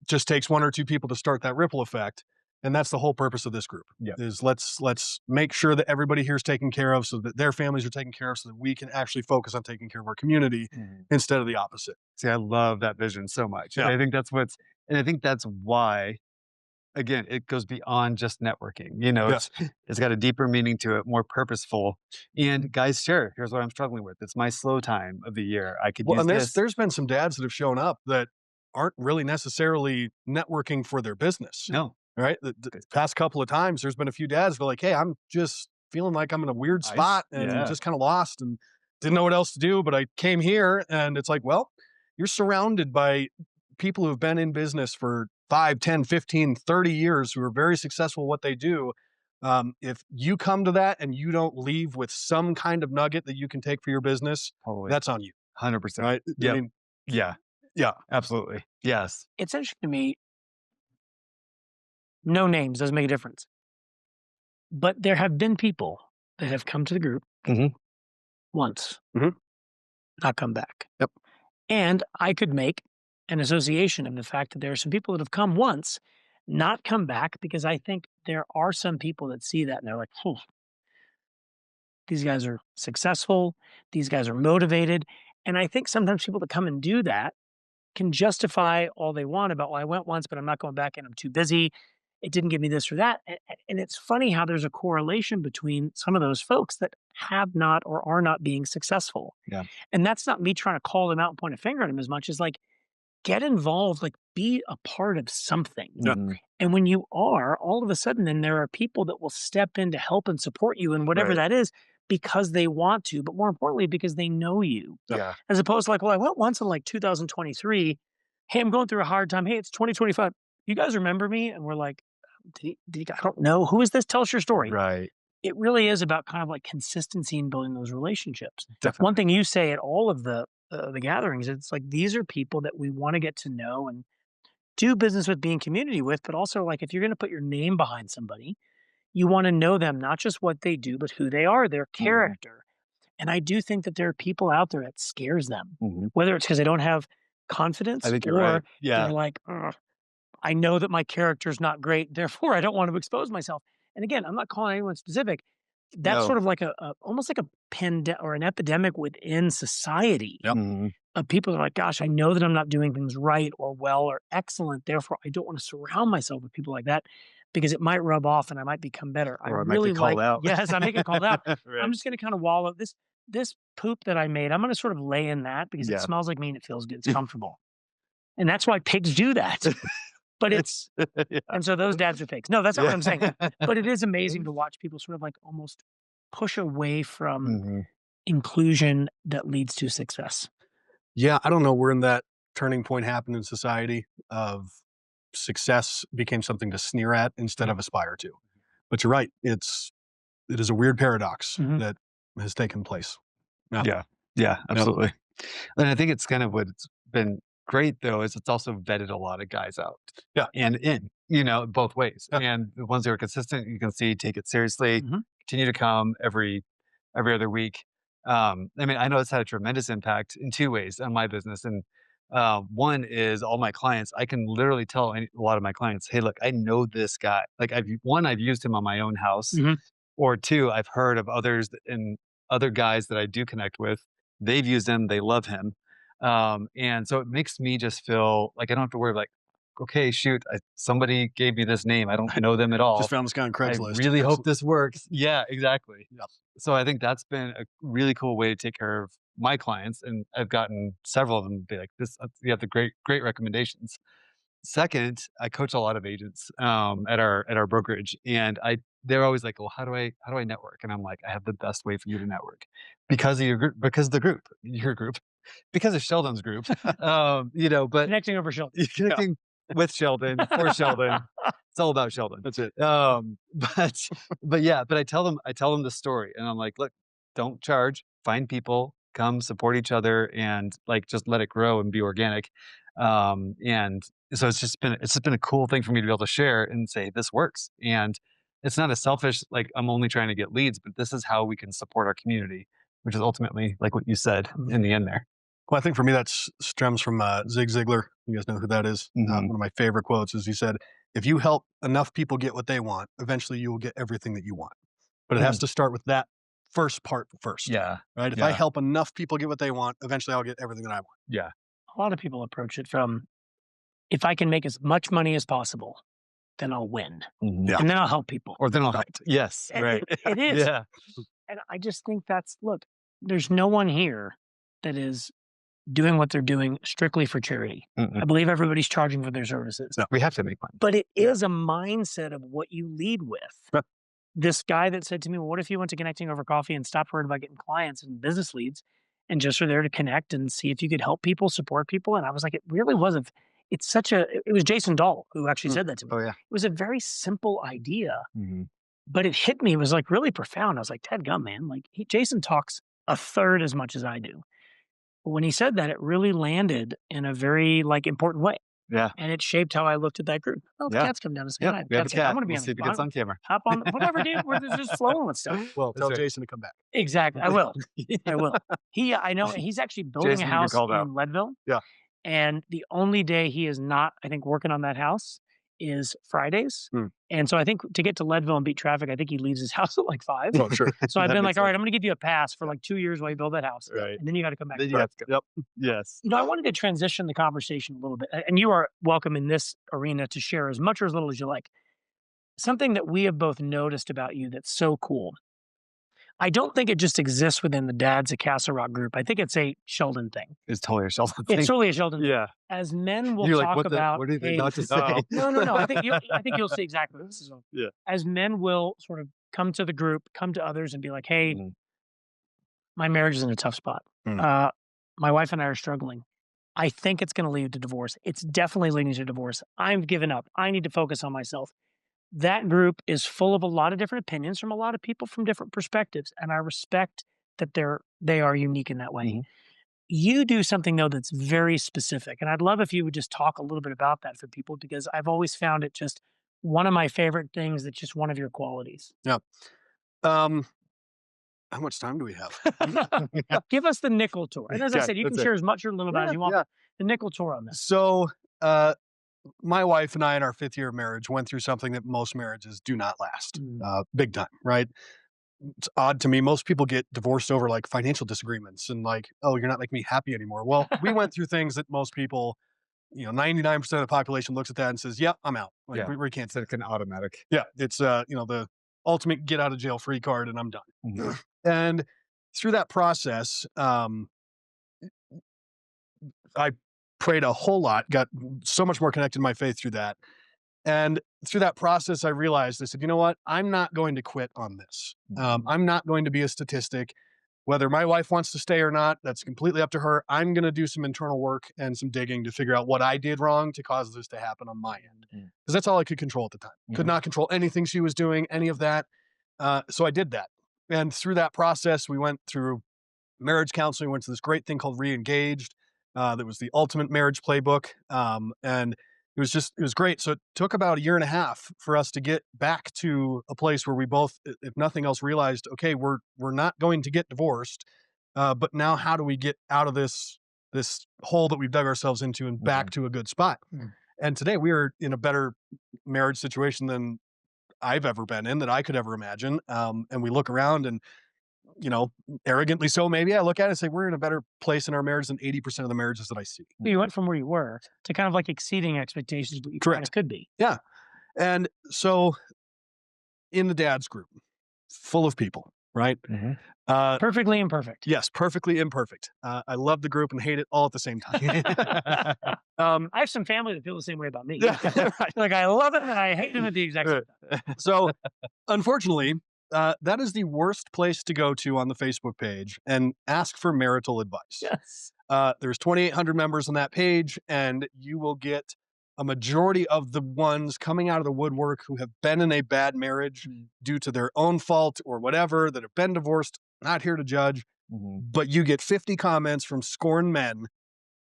S3: just takes one or two people to start that ripple effect. And that's the whole purpose of this group.
S2: Yeah.
S3: Is let's make sure that everybody here is taken care of, so that their families are taken care of, so that we can actually focus on taking care of our community
S2: Mhm.
S3: instead of the opposite.
S2: See, I love that vision so much.
S3: Yeah.
S2: And I think that's why, again, it goes beyond just networking.
S3: Yes.
S2: It's got a deeper meaning to it, more purposeful. And guys, share. Here's what I'm struggling with. It's my slow time of the year. I could
S3: Well,
S2: use
S3: and
S2: this.
S3: there's been some dads that have shown up that aren't really necessarily networking for their business.
S2: No,
S3: Right? The past couple of times, there's been a few dads that are like, "Hey, I'm just feeling like I'm in a weird spot and
S2: yeah.
S3: just kind of lost and didn't know what else to do, but I came here." And it's like, well, you're surrounded by people who have been in business for 5, 10, 15, 30 years who are very successful at what they do. If you come to that and you don't leave with some kind of nugget that you can take for your business,
S2: Totally.
S3: that's on you,
S2: 100%.
S3: right? I
S2: Yep.
S3: mean,
S2: Yeah,
S3: yeah,
S2: absolutely. Yes.
S1: It's interesting to me. No names doesn't make a difference. But there have been people that have come to the group
S2: Mhm.
S1: once,
S3: Mhm.
S1: not come back.
S3: Yep.
S1: And I could make an association of the fact that there are some people that have come once, not come back, because I think there are some people that see that and they're like, "Phew, these guys are successful. These guys are motivated." And I think sometimes people that come and do that can justify all they want about, well, I went once, but I'm not going back and I'm too busy. It didn't give me this or that. And it's funny how there's a correlation between some of those folks that have not or are not being successful.
S2: Yeah.
S1: And that's not me trying to call them out and point a finger at them as much as like, get involved, like be a part of something.
S3: Yeah.
S2: Mhm.
S1: And when you are, all of a sudden, then there are people that will step in to help and support you in whatever
S2: Right.
S1: that is because they want to, but more importantly, because they know you.
S2: Yeah.
S1: As opposed to like, well, I went once in like 2023. Hey, I'm going through a hard time. Hey, it's 2025. You guys remember me? And we're like, I don't know. Who is this? Tell us your story.
S2: Right.
S1: It really is about kind of like consistency in building those relationships.
S2: Definitely.
S1: One thing you say at all of the gatherings, it's like these are people that we want to get to know and do business with, be in community with, but also like if you're going to put your name behind somebody, you want to know them, not just what they do, but who they are, their
S2: Mhm.
S1: character. And I do think that there are people out there that scares them,
S2: Mhm.
S1: whether it's because they don't have
S2: I
S1: confidence
S2: think you're
S1: or
S2: right. Yeah.
S1: they're like, "Ugh, I know that my character's not great, therefore I don't want to expose myself." And again, I'm not calling anyone specific. That's
S2: No.
S1: sort of like a almost like a or an epidemic within society
S3: Yep.
S2: Mhm.
S1: of people that are like, gosh, I know that I'm not doing things right or well or excellent. Therefore, I don't want to surround myself with people like that because it might rub off and I might become better. I
S2: Or I might
S1: really
S2: get called
S1: like,
S2: out.
S1: yes, I may get called out.
S2: Right.
S1: I'm just going to kind of wallow this poop that I made. I'm going to sort of lay in that because it
S2: Yeah.
S1: smells like me and it feels good. It's comfortable. And that's why pigs do that. But it's,
S2: Yeah.
S1: and so those dads are pigs. No, that's not what I'm saying.
S2: Yeah.
S1: But it is amazing to watch people sort of like almost push away from
S2: Mhm.
S1: inclusion that leads to success.
S3: Yeah, I don't know. We're in that turning point happened in society of success became something to sneer at instead of aspire to. But you're right. It is a weird paradox
S1: Mhm.
S3: that has taken place. Yeah.
S2: Yeah. Yeah, absolutely. And I think it's kind of what's been great though, is it's also vetted a lot of guys out.
S3: Yeah.
S2: And in, both ways.
S3: Yeah.
S2: And the ones that are consistent, you can see, take it seriously,
S1: Mhm.
S2: continue to come every other week. I mean, I know it's had a tremendous impact in two ways on my business. And one is all my clients, I can literally tell a lot of my clients, hey, look, I know this guy. Like I've used him on my own house,
S1: Mhm.
S2: or two, I've heard of others and other guys that I do connect with They've used him. They love him. And so it makes me just feel like I don't have to worry like, okay, shoot, somebody gave me this name. I don't know them at
S3: Just
S2: all.
S3: found this guy on
S2: I
S3: Craigslist.
S2: really hope
S3: Excellent.
S2: this works. Yeah, exactly.
S3: Yep.
S2: So I think that's been a really cool way to take care of my clients, and I've gotten several of them to be like, "This, you have the great recommendations." Second, I coach a lot of agents at our brokerage, and they're always like, "Well, how do I network?" And I'm like, "I have the best way for you to network because of your group, because of the group, your group, because of Sheldon's group, but
S1: Connecting over Sheldon.
S2: connecting with Sheldon for Sheldon." It's all about Sheldon.
S3: That's it.
S2: But but I tell them the story, and I'm like, look, don't charge. Find people, come support each other, and like just let it grow and be organic. And so it's just been a cool thing for me to be able to share and say this works. And it's not a selfish like I'm only trying to get leads, but this is how we can support our community, which is ultimately like what you said in the end there.
S3: Well, I think for me that stems from Zig Ziglar. You guys know who that is.
S2: Mhm.
S3: One of my favorite quotes is he said, "If you help enough people get what they want, eventually you will get everything that you want." But it has
S2: Mm.
S3: to start with that first part first,
S2: Yeah.
S3: right? If I
S2: Yeah.
S3: help enough people get what they want, eventually I'll get everything that I want.
S2: Yeah.
S1: A lot of people approach it from, if I can make as much money as possible, then I'll win.
S2: Mhm.
S3: Yeah.
S1: And then I'll help people.
S2: Or then I'll help. Yes.
S1: And
S2: Right.
S1: it is.
S2: Yeah.
S1: And I just think look, there's no one here that is doing what they're doing strictly for charity.
S2: Mm-mm.
S1: I believe everybody's charging for their services.
S3: No.
S2: We have to make money.
S1: But it is a mindset of what you lead with.
S3: Yep.
S1: This guy that said to me, well, what if you went to Connecting Over Coffee and stopped worrying about getting clients and business leads and just are there to connect and see if you could help people, support people? And I was like, it really wasn't. It's it was Jason Dahl who actually said that to me.
S2: Oh yeah.
S1: It was a very simple idea,
S2: Mhm.
S1: but it hit me. It was like really profound. I was like, Ted Gum, man, like Jason talks a third as much as I do. But when he said that, it really landed in a very like important way.
S2: Yeah.
S1: And it shaped how I looked at that group. Oh, the
S2: Yeah.
S1: cat's come down to say
S2: Yep.
S1: hi.
S2: We have a
S1: Cat's like, I'm
S2: cat.
S1: going to be
S2: We'll
S1: on
S2: see if
S1: the
S2: it gets on camera.
S1: hop on, whatever, dude. We're just flowing with stuff.
S3: Well,
S2: That's
S3: tell
S2: right.
S3: Jason to come back.
S1: Exactly. I will. I will. I know he's actually building
S2: Jason,
S1: a
S2: you've been
S1: house
S2: called out.
S1: in Leadville.
S3: Yeah.
S1: And the only day he is not, I think, working on that house is Fridays.
S3: Hmm.
S1: And so I think to get to Leadville and beat traffic, I think he leaves his house at like 5.
S3: Oh, sure.
S1: So I've
S2: That
S1: been
S2: makes
S1: like, all right,
S2: sense.
S1: I'm going to give you a pass for like 2 years while you build that house.
S2: Right.
S1: And then you got to come back.
S2: Then you have to go.
S3: Yep.
S2: Yes.
S1: I wanted to transition the conversation a little bit, and you are welcome in this arena to share as much or as little as you like. Something that we have both noticed about you that's so cool. I don't think it just exists within the Dads at Castle Rock group. I think it's a Sheldon thing.
S2: It's totally a Sheldon thing.
S1: It's totally a Sheldon thing.
S2: Yeah.
S1: As men will
S2: You're like,
S1: talk about,
S2: what do they
S1: hey,
S2: not to say?
S1: no. I think you'll see exactly what this is.
S2: Yeah.
S1: As men will sort of come to the group, come to others, and be like, "Hey,
S2: Mhm.
S1: my marriage is in a tough spot.
S3: Mm.
S1: My wife and I are struggling. I think it's going to lead to divorce. It's definitely leading to divorce. I've given up. I need to focus on myself." That group is full of a lot of different opinions from a lot of people from different perspectives, and I respect that they are unique in that way.
S2: Mhm.
S1: You do something though that's very specific, and I'd love if you would just talk a little bit about that for people because I've always found it just one of my favorite things. That's just one of your qualities.
S3: Yeah. How much time do we have?
S1: Give us the nickel tour, and as I
S2: Okay,
S1: said, you can
S2: that's it.
S1: share as much or little about as you want.
S3: Yeah.
S1: The nickel tour on this.
S3: So, my wife and I, in our 5th year of marriage, went through something that most marriages do not last, big time, right? It's odd to me. Most people get divorced over like financial disagreements and like, oh, you're not making me happy anymore. Well, we went through things that most people, 99% of the population looks at that and says, "Yep, I'm out. Like,
S2: Yeah.
S3: we can't."
S2: It's like an automatic.
S3: Yeah, it's the ultimate get out of jail free card, and I'm done.
S2: Mhm.
S3: And through that process, I prayed a whole lot, got so much more connected to my faith through that. And through that process, I realized, I said, you know what? I'm not going to quit on this. I'm not going to be a statistic. Whether my wife wants to stay or not, that's completely up to her. I'm going to do some internal work and some digging to figure out what I did wrong to cause this to happen on my end. Because that's all I could control at the time. Could not control anything she was doing, any of that. So I did that. And through that process, we went through marriage counseling, went to this great thing called Reengaged. That was the ultimate marriage playbook. And it was great. So it took about a year and a half for us to get back to a place where we both, if nothing else, realized, okay, we're not going to get divorced. But now how do we get out of this hole that we've dug ourselves into and back to a good spot? And today we are in a better marriage situation than I've ever been in, that I could ever imagine. And we look around and arrogantly so maybe, I look at it and say, we're in a better place in our marriage than 80% of the marriages that I see.
S1: You went from where you were to kind of like exceeding expectations, what you kind
S3: Correct.
S1: of could be.
S3: Yeah. And so in the dad's group, full of people, right?
S1: Perfectly imperfect.
S3: Yes, perfectly imperfect. I love the group and hate it all at the same time.
S1: I have some family that feel the same way about me.
S3: Yeah, right.
S1: Like I love it and I hate it at the exact same time.
S3: So, unfortunately, that is the worst place to go to on the Facebook page and ask for marital advice.
S1: Yes.
S3: There's 2,800 members on that page, and you will get a majority of the ones coming out of the woodwork who have been in a bad marriage due to their own fault or whatever, that have been divorced. Not here to judge, but you get 50 comments from scorned men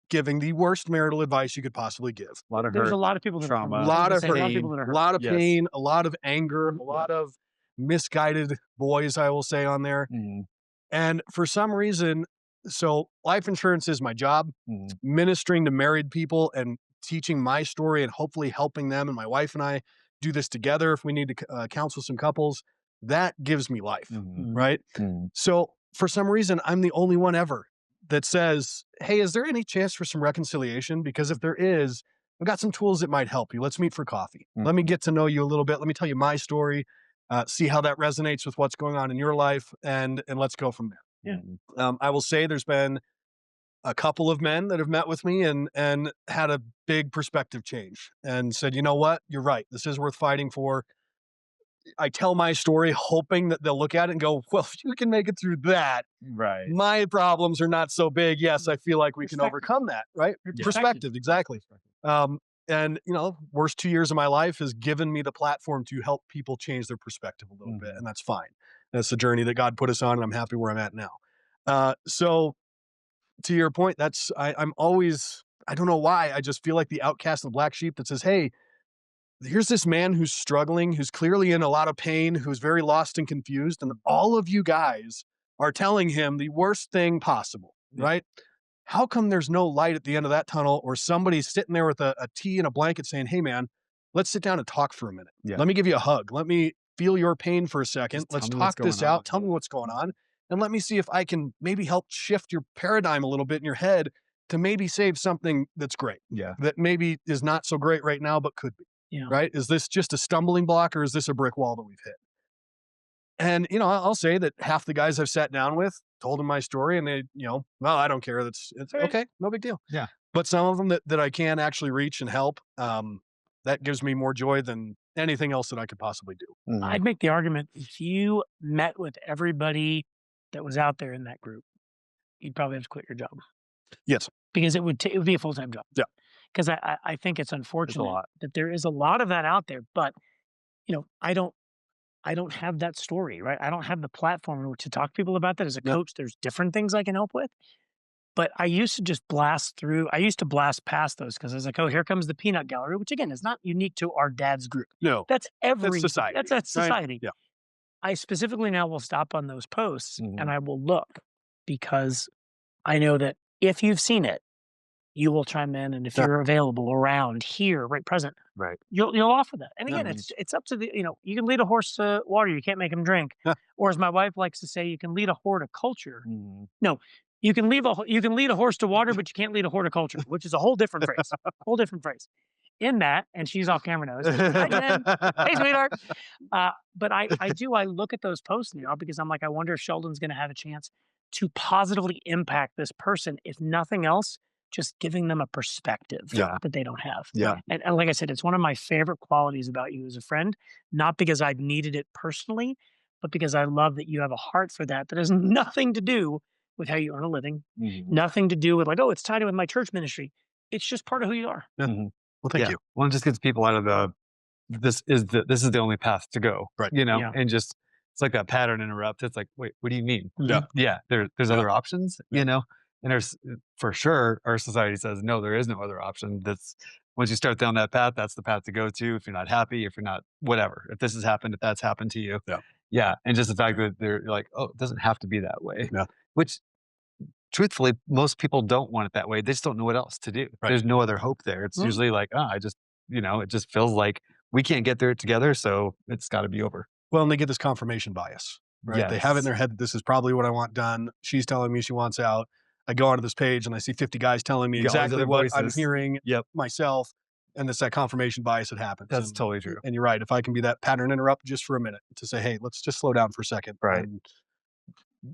S3: giving the worst marital advice you could possibly give.
S2: A lot of
S1: There's
S2: hurt,
S1: a lot of people that
S2: trauma,
S1: are
S3: a lot of
S1: a lot of
S3: pain,
S1: people that are
S3: a
S1: hurt.
S3: lot of
S2: Yes.
S3: pain, a lot of anger, a lot of misguided boys, I will say, on there. And for some reason, so life insurance is my job. Ministering to married people and teaching my story and hopefully helping them, and my wife and I do this together if we need to counsel some couples, that gives me life, right? So for some reason, I'm the only one ever that says, hey, is there any chance for some reconciliation? Because if there is, I've got some tools that might help you. Let's meet for coffee. Let me get to know you a little bit. Let me tell you my story, see how that resonates with what's going on in your life, and let's go from there.
S1: Yeah.
S3: I will say there's been a couple of men that have met with me and had a big perspective change and said, you know what, you're right. This is worth fighting for. I tell my story hoping that they'll look at it and go, well, if you can make it through that,
S2: right?
S3: My problems are not so big. Yes, I feel like we can overcome that, right? Perspective, exactly. And worst 2 years of my life has given me the platform to help people change their perspective a little bit, and that's fine. That's the journey that God put us on, and I'm happy where I'm at now. So to your point, I'm always, I don't know why, I just feel like the outcast and the black sheep that says, hey, here's this man who's struggling, who's clearly in a lot of pain, who's very lost and confused, and all of you guys are telling him the worst thing possible, right? How come there's no light at the end of that tunnel, or somebody sitting there with a tea and a blanket saying, hey man, let's sit down and talk for a minute. Let me give you a hug. Let me feel your pain for a second. Let's talk this out. Tell me what's going on. And let me see if I can maybe help shift your paradigm a little bit in your head to maybe save something that's great. That maybe is not so great right now, but could be. Right? Is this just a stumbling block, or is this a brick wall that we've hit? And, I'll say that half the guys I've sat down with told them my story, and they, well, I don't care. It's okay. No big deal.
S2: Yeah.
S3: But some of them that I can actually reach and help, that gives me more joy than anything else that I could possibly do.
S1: I'd make the argument if you met with everybody that was out there in that group, you'd probably have to quit your job.
S3: Yes.
S1: Because it would be a full-time job.
S3: Yeah.
S1: Because I think it's unfortunate that there is a lot of that out there, but I don't have that story, right? I don't have the platform to talk to people about that. As a coach, there's different things I can help with. But I used to just blast past those because I was like, oh, here comes the peanut gallery, which again is not unique to our dad's group.
S3: No.
S1: That's
S3: society.
S1: That's society.
S3: Right? Yeah.
S1: I specifically now will stop on those posts and I will look, because I know that if you've seen it, you will chime in, and if you're available around here, right present, you'll offer that. And again, it's up to you can lead a horse to water, you can't make him drink. Or as my wife likes to say, you can lead a horticulture. No, you can lead a horse to water, but you can't lead a horticulture, which is a whole different phrase. Whole different phrase. In that, and she's off camera now. Hi, Jen. Hey, sweetheart. But I look at those posts now because I'm like, I wonder if Sheldon's going to have a chance to positively impact this person, if nothing else, just giving them a perspective that they don't have. And like I said, it's one of my favorite qualities about you as a friend, not because I've needed it personally, but because I love that you have a heart for that has nothing to do with how you earn a living, nothing to do with like, oh, it's tied in with my church ministry. It's just part of who you are.
S3: Well, thank you.
S2: Well, it just gets people out of this is the only path to go,
S3: right?
S2: And just, it's like that pattern interrupt. It's like, wait, what do you mean? There's other options, and there's, for sure, our society says, no, there is no other option. That's, once you start down that path, that's the path to go to. If you're not happy, if you're not, whatever, if this has happened, if that's happened to you. And just the fact that they're like, oh, it doesn't have to be that way. Which, truthfully, most people don't want it that way. They just don't know what else to do. There's no other hope there. It's usually like, I just, it just feels like we can't get there together, so it's got to be over.
S3: Well, and they get this confirmation bias. right? They have it in
S2: Yes.
S3: their head that this is probably what I want done. She's telling me she wants out. I go onto this page and I see 50 guys telling me
S2: You got all these
S3: exactly
S2: other
S3: what I'm
S2: voices.
S3: hearing
S2: Yep.
S3: myself. And it's that confirmation bias that happens.
S2: That's totally true.
S3: And you're right. If I can be that pattern interrupt just for a minute to say, hey, let's just slow down for a second.
S2: Right.
S3: And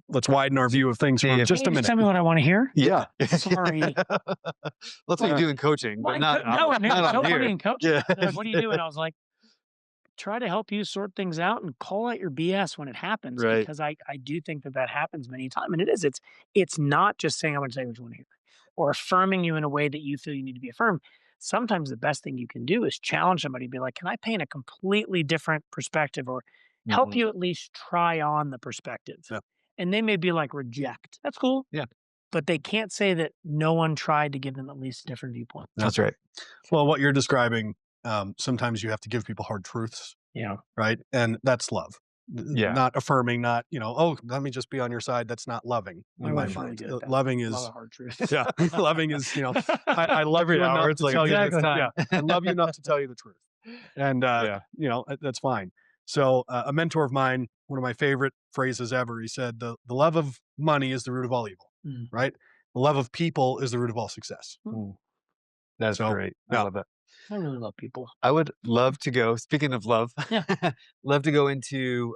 S3: let's widen our view of things for
S2: Yeah.
S3: just
S1: Hey,
S3: a
S1: just
S3: minute.
S1: tell me what I want to hear.
S3: Yeah.
S1: Sorry.
S2: That's what you do in coaching, but not
S1: no,
S2: on,
S1: it
S2: not
S1: was so
S2: on
S1: funny
S2: here.
S1: in coaching.
S2: Yeah.
S1: They're like, what do you do? And I was like, try to help you sort things out and call out your BS when it happens,
S2: Right.
S1: because I do think that happens many times, and it's not just saying I want to say what you want to hear or affirming you in a way that you feel you need to be affirmed. Sometimes the best thing you can do is challenge somebody, be like, can I paint a completely different perspective, or help
S2: Mhm.
S1: you at least try on the perspective?
S3: Yeah.
S1: And they may be like, reject. That's cool.
S2: Yeah.
S1: But they can't say that no one tried to give them at least a different viewpoint.
S2: That's right.
S3: Well, what you're describing, sometimes you have to give people hard truths,
S1: Yeah.
S3: right? And that's love.
S2: Yeah.
S3: Not affirming, not, oh, let me just be on your side. That's not loving
S1: My
S3: in my
S1: wife's really
S3: mind.
S1: good at that.
S3: Loving
S1: A lot
S3: is,
S1: of hard truth.
S3: yeah, loving is, I love
S2: Every
S3: you
S2: hour,
S3: enough
S2: it's
S3: to
S2: like,
S3: tell you
S2: exactly.
S3: this
S2: Time.
S3: Yeah, I love you enough to tell you the truth. And,
S2: Yeah.
S3: that's fine. So a mentor of mine, one of my favorite phrases ever, he said, the love of money is the root of all evil,
S1: Mm.
S3: right? The love of people is the root of all success.
S2: That's
S3: So,
S2: great. I
S3: yeah.
S2: love that.
S1: I really love people.
S2: I would love to go. Speaking of love,
S1: Yeah.
S2: love to go into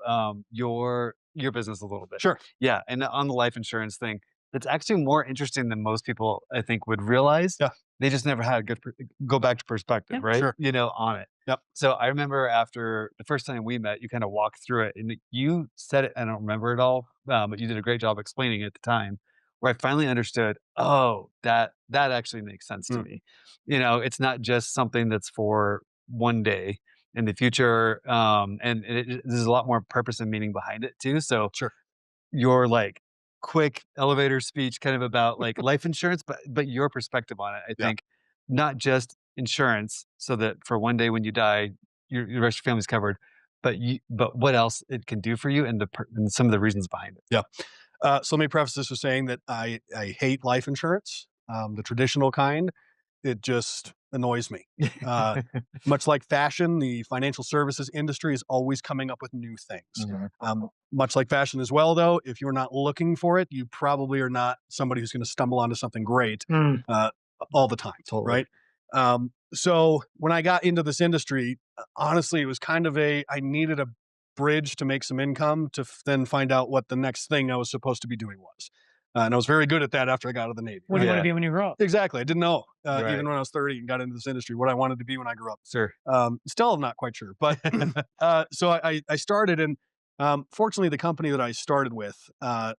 S2: your business a little bit.
S3: Sure.
S2: Yeah, and on the life insurance thing, that's actually more interesting than most people I think would realize.
S3: Yeah.
S2: They just never had a good go back to perspective,
S1: Yeah,
S2: right?
S3: sure.
S2: On it.
S3: Yep.
S2: So I remember after the first time we met, you kind of walked through it, and you said it. I don't remember it all, but you did a great job explaining it at the time. Where I finally understood, oh, that actually makes sense to
S3: Mm.
S2: me. It's not just something that's for one day in the future, and there's a lot more purpose and meaning behind it too. So
S3: Sure.
S2: your like quick elevator speech, kind of about like life insurance, but your perspective on it, I
S3: Yeah.
S2: think, not just insurance, so that for one day when you die, your rest of your family's covered, but what else it can do for you, and and some of the reasons behind it.
S3: Yeah. So let me preface this with saying that I hate life insurance, the traditional kind. It just annoys me. Much like fashion, the financial services industry is always coming up with new things.
S2: Mhm.
S3: Much like fashion as well, though, if you're not looking for it, you probably are not somebody who's going to stumble onto something great
S1: Mm.
S3: all the time,
S2: Totally.
S3: right? So when I got into this industry, honestly, it was kind of I needed a bridge to make some income to then find out what the next thing I was supposed to be doing was. And I was very good at that after I got out of the Navy.
S1: What do you want
S2: Yeah.
S1: to be when you grow up?
S3: Exactly. I didn't know,
S2: Right.
S3: even when I was 30 and got into this industry, what I wanted to be when I grew up.
S2: Sure.
S3: Still not quite sure. But so I started, and fortunately, the company that I started with,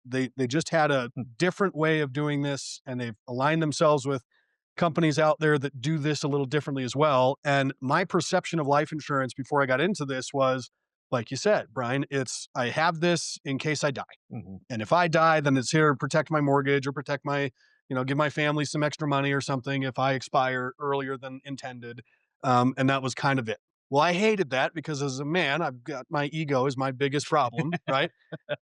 S3: they just had a different way of doing this, and they've aligned themselves with companies out there that do this a little differently as well. And my perception of life insurance before I got into this was, like you said, Brian, I have this in case I die.
S2: Mhm.
S3: And if I die, then it's here to protect my mortgage or protect my, give my family some extra money or something if I expire earlier than intended. And that was kind of it. Well, I hated that because as a man, I've got my ego is my biggest problem, right?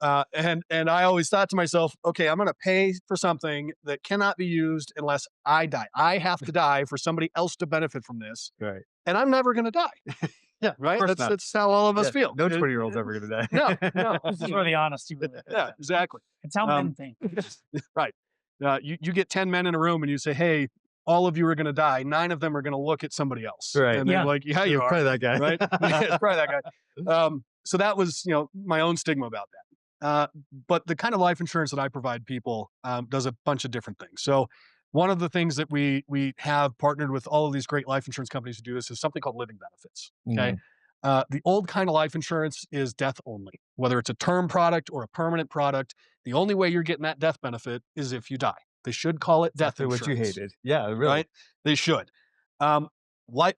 S3: And I always thought to myself, okay, I'm going to pay for something that cannot be used unless I die. I have to die for somebody else to benefit from this,
S2: Right.
S3: and I'm never going to die.
S2: Yeah.
S3: Right?
S2: Course not.
S3: That's how all of us
S2: Yeah,
S3: feel.
S2: no 20-year-old's ever gonna die.
S3: No.
S1: This is where the honesty really is.
S3: Yeah, exactly.
S1: It's how men think.
S3: Right. You get 10 men in a room and you say, hey, all of you are going to die. 9 of them are going to look at somebody else.
S2: Right.
S3: And they're
S1: Yeah.
S3: like, yeah, you
S2: It's
S3: are.
S2: probably that guy.
S3: Right? It's probably that guy. So that was, my own stigma about that. But the kind of life insurance that I provide people does a bunch of different things. So one of the things that we have partnered with all of these great life insurance companies to do this is something called living benefits. Okay. The old kind of life insurance is death only, whether it's a term product or a permanent product. The only way you're getting that death benefit is if you die. They should call it death
S2: Exactly
S3: insurance.
S2: what you hated. Yeah, really.
S3: Right? They should.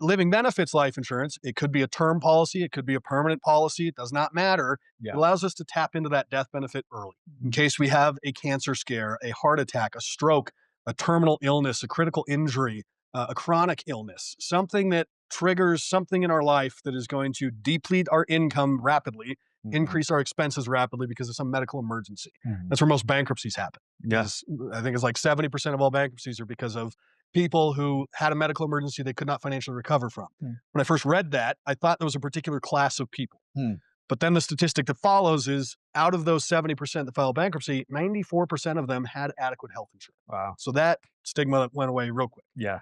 S3: Living benefits life insurance, it could be a term policy, it could be a permanent policy, it does not matter.
S2: Yeah.
S3: It allows us to tap into that death benefit early in case we have a cancer scare, a heart attack, a stroke, a terminal illness, a critical injury, a chronic illness, something that triggers something in our life that is going to deplete our income rapidly,
S2: Mhm.
S3: increase our expenses rapidly because of some medical emergency.
S2: Mhm.
S3: That's where most bankruptcies happen.
S2: Yes.
S3: I think it's like 70% of all bankruptcies are because of people who had a medical emergency they could not financially recover from.
S2: Hmm.
S3: When I first read that, I thought there was a particular class of people.
S2: Hmm.
S3: But then the statistic that follows is out of those 70% that filed bankruptcy, 94% of them had adequate health insurance.
S2: Wow.
S3: So that stigma went away real quick.
S2: Yeah.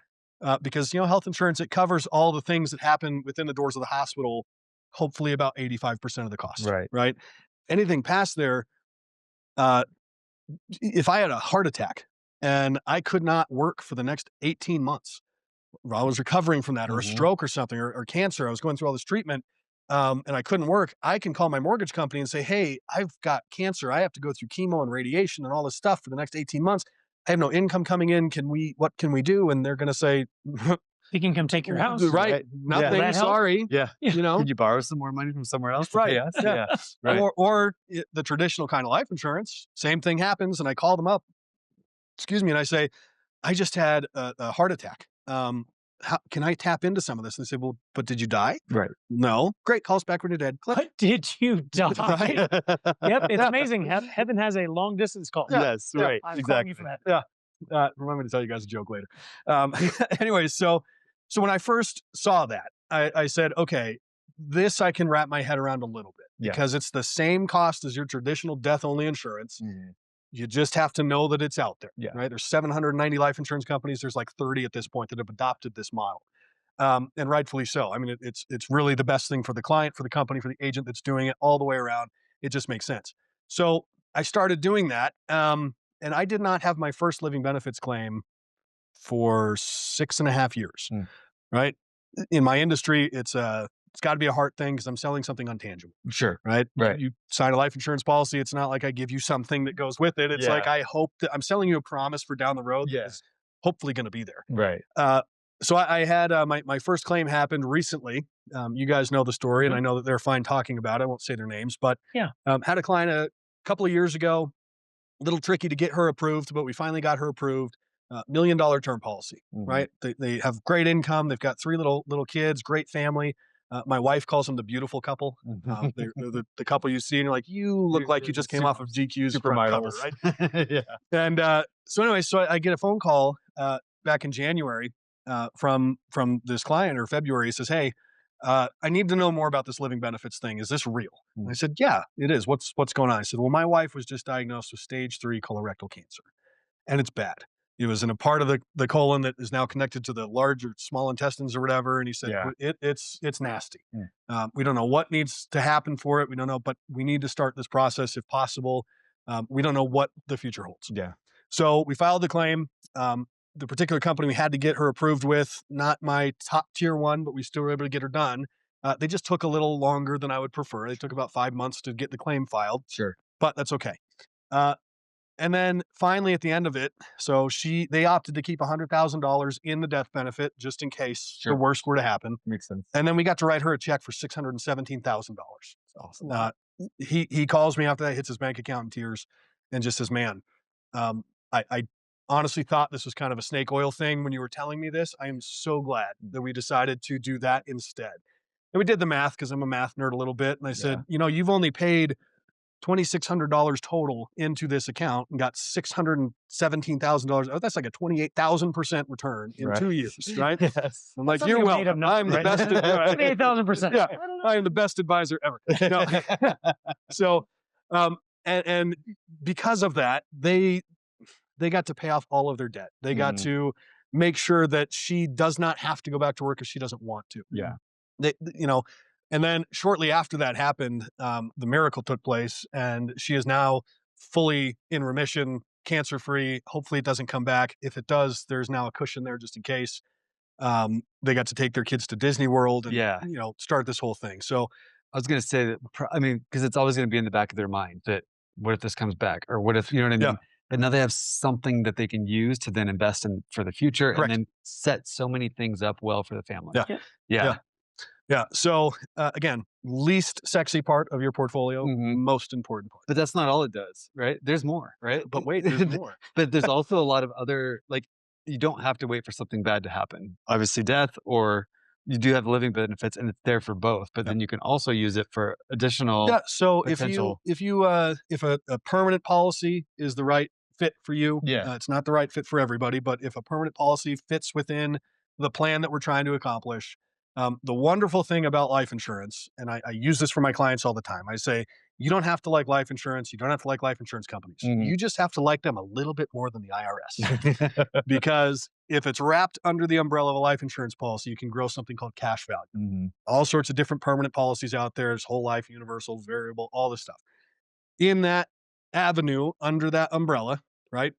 S3: Because, health insurance, it covers all the things that happen within the doors of the hospital, hopefully about 85% of the cost. Right. Anything past there, if I had a heart attack and I could not work for the next 18 months, I was recovering from that, or a stroke or something, or cancer, I was going through all this treatment, and I couldn't work, I can call my mortgage company and say, hey, I've got cancer. I have to go through chemo and radiation and all this stuff for the next 18 months. I have no income coming in. What can we do? And they're going to say,
S1: he can come take your house.
S3: Right. Nothing.
S1: Yeah.
S3: Sorry.
S2: Yeah. Could you borrow some more money from somewhere else to pay us?
S3: Yeah.
S2: Right.
S3: Or the traditional kind of life insurance, same thing happens. And I call them up, and I say, I just had a heart attack. How can I tap into some of this? And they say, well, but did you die?
S2: Right.
S3: No. Great. Call us back when you're dead. Click.
S1: But did you die?
S3: Right?
S1: Yep. It's amazing. Heaven has a long distance call.
S2: Yes. Right.
S1: I'm calling you for that.
S3: Yeah. Remember to tell you guys a joke later. Anyways, so when I first saw that, I said, okay, this I can wrap my head around a little bit because it's the same cost as your traditional death only insurance. You just have to know that it's out there, right? There's 790 life insurance companies. There's like 30 at this point that have adopted this model. And rightfully so. I mean, it's really the best thing for the client, for the company, for the agent that's doing it all the way around. It just makes sense. So I started doing that. And I did not have my first living benefits claim for 6.5 years, right? In my industry, it's got to be a heart thing because I'm selling something untangible.
S2: Sure.
S3: Right.
S2: Right.
S3: You sign a life insurance policy. It's not like I give you something that goes with it. It's like, I hope that I'm selling you a promise for down the road. That's hopefully going to be there.
S2: Right.
S3: So I had my first claim happened recently. You guys know the story, and I know that they're fine talking about it. I won't say their names, but had a client a couple of years ago. A little tricky to get her approved, but we finally got her approved. $1 million term policy, right? They have great income. They've got 3 little kids, great family. My wife calls them the beautiful couple. They're the couple you see, and you're like, you look like you just came off of GQ's front cover, right?
S2: Yeah.
S3: And so anyway, so I get a phone call back in January from this client, or February. He says, hey, I need to know more about this living benefits thing. Is this real? And I said, yeah, it is. What's going on? I said, well, my wife was just diagnosed with stage 3 colorectal cancer, and it's bad. It was in a part of the colon that is now connected to the large or small intestines or whatever. And he said, it's nasty. We don't know what needs to happen for it. We don't know, but we need to start this process if possible. We don't know what the future holds.
S2: Yeah.
S3: So we filed the claim. The particular company we had to get her approved with, not my top tier one, but we still were able to get her done. They just took a little longer than I would prefer. They took about 5 months to get the claim filed.
S2: Sure.
S3: But that's okay. And then finally at the end of it, so they opted to keep $100,000 in the death benefit just in case the worst were to happen.
S2: Makes sense.
S3: And then we got to write her a check for $617,000.
S2: Awesome.
S3: He calls me after that, hits his bank account in tears, and just says, man, I honestly thought this was kind of a snake oil thing when you were telling me this. I am so glad that we decided to do that instead. And we did the math because I'm a math nerd a little bit. And I said, you've only paid $2,600 total into this account and got $617,000. Oh, that's like a 28,000% return in 2 years, right?
S2: Yes.
S3: I'm like, you're welcome. I'm the best.
S1: 28,000%.
S3: Yeah, I am the best advisor ever. No. So, and because of that, they got to pay off all of their debt. They got to make sure that she does not have to go back to work if she doesn't want to.
S2: Yeah.
S3: And then shortly after that happened, the miracle took place, and she is now fully in remission, cancer-free. Hopefully it doesn't come back. If it does, there's now a cushion there just in case. They got to take their kids to Disney World and, start this whole thing. So
S2: I was going to say that, because it's always going to be in the back of their mind that what if this comes back, or what if, you know what I mean?
S3: Yeah.
S2: But now they have something that they can use to then invest in for the future.
S3: Correct.
S2: And then set so many things up well for the family.
S3: Yeah. So again, least sexy part of your portfolio, most important part.
S2: But that's not all it does, right? There's more, right?
S3: But wait, there's more.
S2: But there's also a lot of other, you don't have to wait for something bad to happen. Obviously death, or you do have living benefits, and it's there for both, but then you can also use it for additional
S3: so
S2: potential.
S3: if a permanent policy is the right fit for you, it's not the right fit for everybody, but if a permanent policy fits within the plan that we're trying to accomplish, The wonderful thing about life insurance, and I use this for my clients all the time, I say, you don't have to like life insurance. You don't have to like life insurance companies.
S2: Mhm.
S3: You just have to like them a little bit more than the IRS. Because if it's wrapped under the umbrella of a life insurance policy, you can grow something called cash value.
S2: Mhm.
S3: All sorts of different permanent policies out there. There's whole life, universal, variable, all this stuff. In that avenue, under that umbrella, right?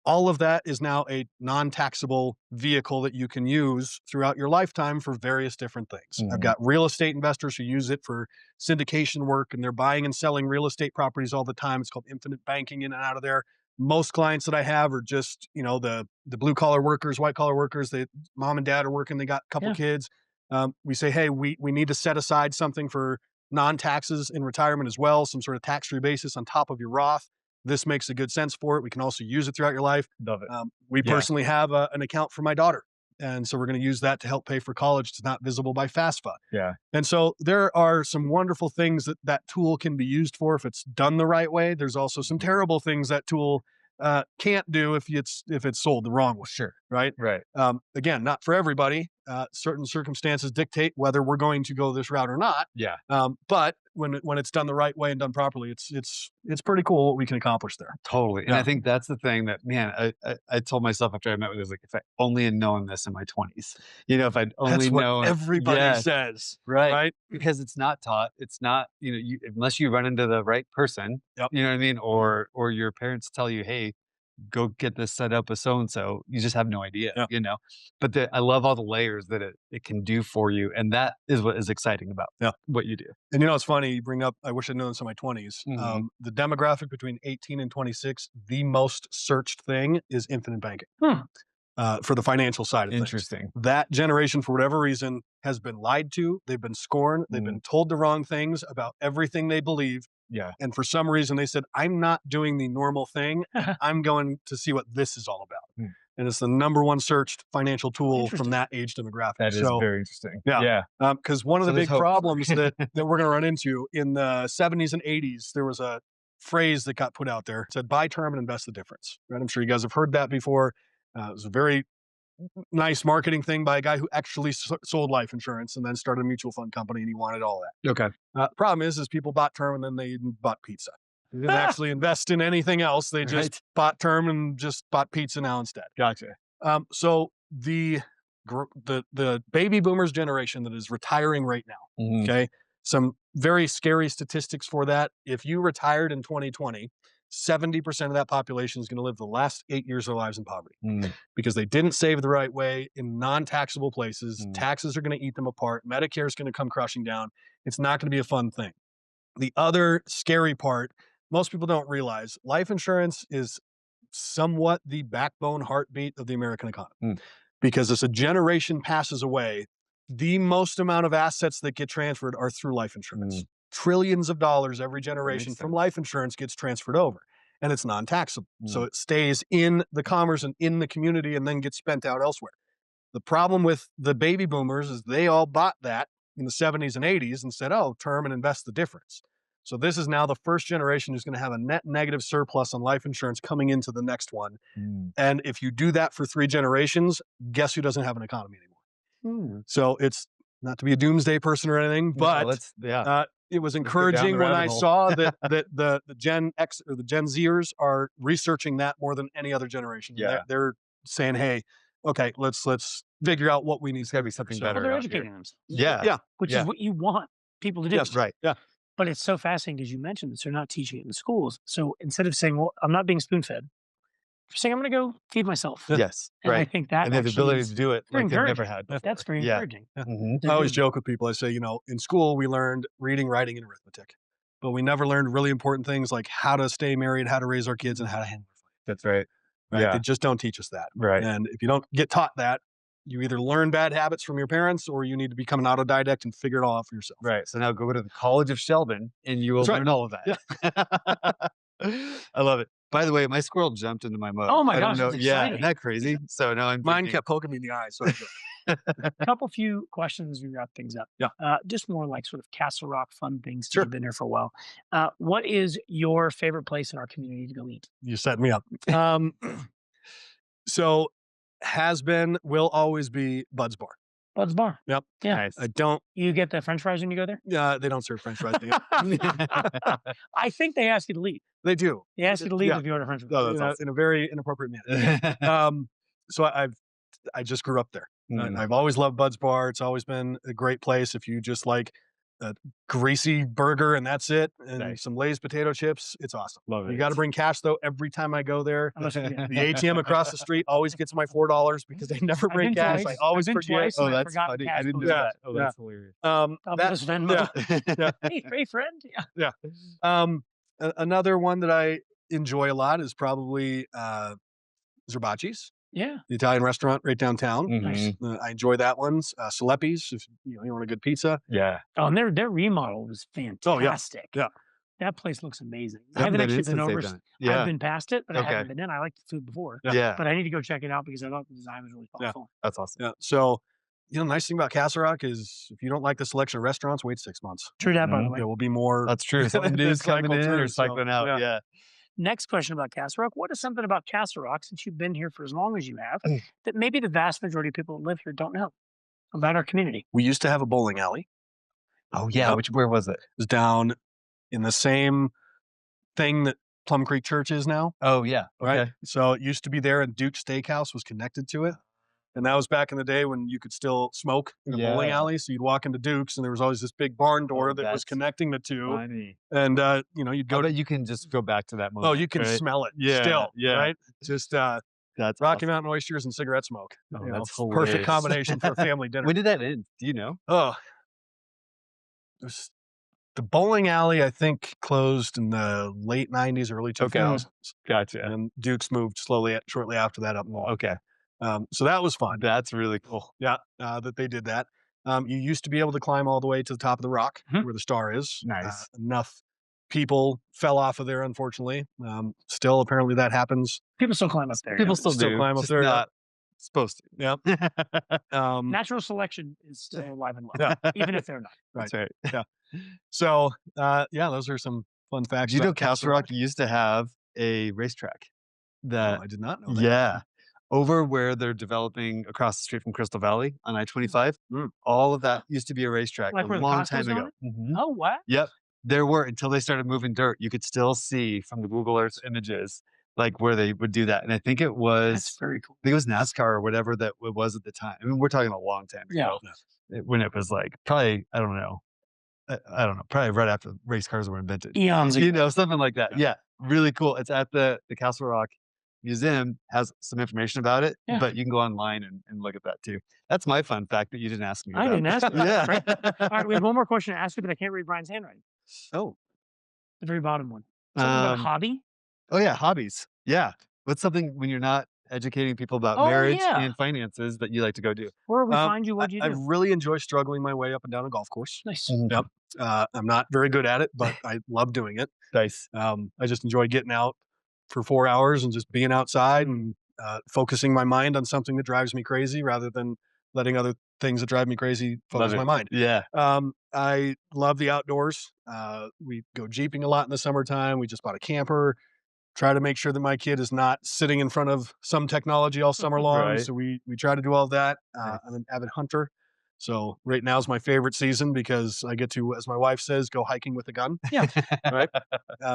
S3: All of that is now a non-taxable vehicle that you can use throughout your lifetime for various different things. I've
S2: Mhm.
S3: got real estate investors who use it for syndication work, and they're buying and selling real estate properties all the time. It's called infinite banking in and out of there. Most clients that I have are just, the blue collar workers, white collar workers. They mom and dad are working, they got a couple
S1: Yeah.
S3: kids. We say, hey, we need to set aside something for non-taxes in retirement as well, some sort of tax-free basis on top of your Roth. This makes a good sense for it. We can also use it throughout your life.
S2: Love it.
S3: We
S2: Yeah.
S3: personally have an account for my daughter. And so we're going to use that to help pay for college. It's not visible by FAFSA.
S2: Yeah.
S3: And so there are some wonderful things that that tool can be used for if it's done the right way. There's also some terrible things that tool can't do if it's sold the wrong way.
S2: Sure.
S3: Right.
S2: Right.
S3: Again, not for everybody. Certain circumstances dictate whether we're going to go this route or not.
S2: Yeah.
S3: But when it's done the right way and done properly, it's pretty cool what we can accomplish there.
S2: Totally. And
S3: Yeah.
S2: I think that's the thing that, man, I told myself after I met with this, like, if I only had known this in my 20s, if I'd only
S3: That's what
S2: known.
S3: everybody
S2: Yes,
S3: says,
S2: right.
S3: right?
S2: Because it's not taught. It's not, unless you run into the right person,
S3: Yep.
S2: you know what I mean? Or your parents tell you, hey, go get this set up with so and so. You just have no idea,
S3: Yeah.
S2: But I love all the layers that it can do for you. And that is what is exciting about what you do.
S3: And it's funny, you bring up, I wish I'd known this in my 20s.
S2: Mhm.
S3: The demographic between 18 and 26, the most searched thing is infinite banking for the financial side of things.
S2: Interesting.
S3: That generation, for whatever reason, has been lied to. They've been scorned. They've been told the wrong things about everything they believe.
S2: Yeah.
S3: And for some reason, they said, I'm not doing the normal thing. I'm going to see what this is all about. And it's the number one searched financial tool from that age demographic.
S2: That is very interesting.
S3: Yeah. Because one of the
S2: there's
S3: big
S2: hope.
S3: problems that we're going to run into in the 70s and 80s, there was a phrase that got put out there. It said, buy term and invest the difference. Right? I'm sure you guys have heard that before. It was a very nice marketing thing by a guy who actually sold life insurance and then started a mutual fund company, and he wanted all that.
S2: Okay.
S3: Problem is people bought term and then they bought pizza. They didn't actually invest in anything else. They just bought term and just bought pizza now instead.
S2: Gotcha.
S3: So the baby boomers generation that is retiring right now, okay, some very scary statistics for that. If you retired in 2020, 70% of that population is going to live the last 8 years of their lives in poverty because they didn't save the right way in non-taxable places. Taxes are going to eat them apart. Medicare is going to come crushing down. It's not going to be a fun thing. The other scary part, most people don't realize, life insurance is somewhat the backbone heartbeat of the American economy. Because as a generation passes away, the most amount of assets that get transferred are through life insurance. Trillions of dollars every generation from life insurance gets transferred over, and it's non-taxable. So it stays in the commerce and in the community and then gets spent out elsewhere. The problem with the baby boomers is they all bought that in the 70s and 80s and said, oh, term and invest the difference. So this is now the first generation who's going to have a net negative surplus on life insurance coming into the next one. And if you do that for 3 generations, guess who doesn't have an economy anymore? So it's not to be a doomsday person or anything, but it was encouraging when I saw that the Gen X or the Gen Zers are researching that more than any other generation. They're saying, hey, okay, let's figure out what we need.
S2: It's got to be something better.
S1: Well, they're
S2: out
S1: educating
S2: here.
S1: themselves. Which is what you want people to do.
S3: Yes, right. Yeah.
S1: But it's so fascinating because you mentioned this, they're not teaching it in the schools. So instead of saying, well, I'm not being spoon-fed, you're saying, I'm going to go feed myself.
S2: Yes,
S1: And I think that
S2: and they have the ability to do it
S1: very
S2: like they've never
S1: encouraging.
S2: had before.
S1: That's very encouraging.
S3: I always joke with people. I say, in school we learned reading, writing, and arithmetic, but we never learned really important things like how to stay married, how to raise our kids, and how to handle our
S2: That's right.
S3: Right? They just don't teach us that.
S2: Right.
S3: And if you don't get taught that, you either learn bad habits from your parents or you need to become an autodidact and figure it all out for yourself.
S2: Right. So now go to the College of Sheldon and you will learn all of that. Yeah. I love it. By the way, my squirrel jumped into my mug.
S1: Oh my gosh,
S2: Yeah,
S1: that's exciting.
S2: isn't that crazy? So now
S3: Mine kept poking me in the eye. So
S1: Couple few questions as we wrap things up.
S3: Yeah.
S1: Just more like sort of Castle Rock fun things.
S3: Sure.
S1: You've been there for a while. What is your favorite place in our community to go eat?
S3: You set me up. So has been, will always be Bud's Bar.
S1: Bud's Bar.
S3: Yep.
S1: Yeah.
S2: Nice.
S3: I don't.
S1: You get the French fries when you go there?
S3: They don't serve French fries.
S1: I think they ask you to leave.
S3: They do.
S1: They ask you to leave
S3: Yeah.
S1: if you order French fries.
S2: Oh, that's awesome.
S3: In a very inappropriate manner. So I just grew up there.
S2: Mm.
S3: I've always loved Bud's Bar. It's always been a great place. If you just like a greasy burger and that's it, and
S2: Nice.
S3: some Lay's potato chips, it's awesome.
S2: Love it.
S3: You got to bring cash though every time I go there.
S1: Unless you get-
S3: The ATM across the street always gets my $4 because they never
S1: I've
S3: bring
S1: been
S3: cash.
S1: twice.
S3: I always
S1: I've been
S3: forget.
S1: twice.
S2: Oh,
S1: and I
S2: that's
S1: forgot
S2: funny.
S1: cash
S2: I didn't
S1: was
S2: know
S1: there.
S2: that. Oh, that's hilarious.
S1: I'll
S3: That-
S1: just Venmo.
S3: yeah.
S1: Hey, friend. Yeah.
S3: Another one that I enjoy a lot is probably Zerbacci's,
S1: Yeah.
S3: the Italian restaurant right downtown.
S1: Nice.
S2: Mhm.
S3: I enjoy that one. Saleppi's, if you want a good pizza.
S2: Yeah.
S1: Oh, and their remodel was fantastic.
S3: Yeah.
S1: That place looks amazing. I
S2: Haven't
S1: haven't
S2: been
S1: actually
S2: in
S1: been
S2: since
S1: over.
S2: they've done it. Yeah.
S1: I've been past it, but I
S2: Okay.
S1: haven't been in. I liked the food before,
S2: Yeah.
S1: but I need to go check it out because I thought the design was really
S3: Yeah.
S1: thoughtful.
S2: That's awesome.
S3: Yeah. So, nice thing about Castle Rock is if you don't like the selection of restaurants, wait 6 months.
S1: True that, by the
S2: Mhm.
S1: way.
S3: There will be more.
S2: That's true. Something new's coming
S3: cycle
S2: in or
S3: through, so,
S2: cycling out.
S3: yeah.
S2: Yeah.
S1: Next question about Castle Rock. What is something about Castle Rock, since you've been here for as long as you have,
S2: Mm.
S1: that maybe the vast majority of people that live here don't know about our community?
S3: We used to have a bowling alley.
S2: Oh, yeah.
S3: Yep.
S2: Where was it?
S3: It was down in the same thing that Plum Creek Church is now.
S2: Oh, yeah.
S3: Right.
S2: Okay.
S3: So it used to be there, and Duke Steakhouse was connected to it. And that was back in the day when you could still smoke in a bowling
S2: Yeah.
S3: alley. So you'd walk into Duke's, and there was always this big barn door
S2: Oh,
S3: that was
S2: that's
S3: connecting the two.
S2: Funny.
S3: And you'd
S2: Go
S3: go.
S2: that you can just go back to that moment.
S3: Oh, you can
S2: right?
S3: smell it.
S2: Yeah,
S3: Still.
S2: yeah.
S3: Right. Just
S2: That's
S3: Rocky
S2: awesome.
S3: Mountain oysters and cigarette smoke.
S2: Oh,
S3: You know,
S2: that's
S3: perfect
S2: hilarious.
S3: combination for a family dinner.
S2: When did that end? Do you know?
S3: Oh, there's the bowling alley, I think, closed in the late 90s, early 2000s.
S2: Gotcha.
S3: And Duke's moved shortly after that up north.
S2: Okay.
S3: So that was fun.
S2: That's really cool.
S3: Yeah, that they did that. You used to be able to climb all the way to the top of the rock
S1: Mhm.
S3: where the star is.
S2: Nice.
S3: Enough people fell off of there, unfortunately. Still, apparently that happens.
S1: People still climb up there.
S2: People
S1: yeah.
S2: still
S3: Still
S2: do.
S3: climb up
S2: just
S3: there, yeah.
S2: not supposed to.
S3: Yeah.
S1: Natural selection is still alive and well,
S3: Yeah.
S1: even if they're not.
S2: That's right.
S3: So, those are some fun facts.
S2: Do you know
S3: about
S2: Castle Rock used to have a racetrack? That
S3: I did not know that.
S2: yeah. Over where they're developing across the street from Crystal Valley on I-25,
S3: Mm.
S2: all of that used to be a racetrack
S1: Like
S2: a
S1: where the
S2: long
S1: Costco's
S2: time
S1: on
S2: ago. Mhm.
S1: Oh, what?
S2: Yep. There were until they started moving dirt. You could still see from the Google Earth images like where they would do that. And I think it
S1: That's
S2: was
S1: very cool.
S2: I think it was NASCAR or whatever that it was at the time. I mean, we're talking a long time
S1: Yeah.
S2: ago. When it was like probably I don't know, probably right after race cars were invented.
S1: Eons ago.
S2: You know, something like that. Yeah, really cool. It's at the Castle Rock Museum, has some information about it,
S1: Yeah.
S2: but you can go online and look at that too. That's my fun fact that you didn't ask me
S1: I
S2: about.
S1: didn't ask you.
S2: Yeah.
S1: Right. All right, we have one more question to ask you, but I can't read Brian's handwriting.
S2: Oh.
S1: The very bottom one. Something about a
S2: Um,
S1: hobby?
S2: Oh yeah, hobbies. Yeah. What's something when you're not educating people about
S1: Oh,
S2: marriage
S1: yeah.
S2: and finances that you like to go do?
S1: Where we
S3: Um,
S1: find you? What do you
S3: I
S1: do?
S3: really enjoy struggling my way up and down a golf course.
S1: Nice.
S3: Yep. I'm not very good at it, but I love doing it.
S2: Nice.
S3: I just enjoy getting out for 4 hours and just being outside and focusing my mind on something that drives me crazy rather than letting other things that drive me crazy focus
S2: Love
S3: my
S2: it.
S3: mind.
S2: Yeah.
S3: I love the outdoors. We go jeeping a lot in the summertime. We just bought a camper. Try to make sure that my kid is not sitting in front of some technology all summer long.
S2: Right.
S3: So we try to do all that.
S2: Nice.
S3: I'm an avid hunter. So right now is my favorite season because I get to, as my wife says, go hiking with a gun.
S1: Yeah.
S3: Right.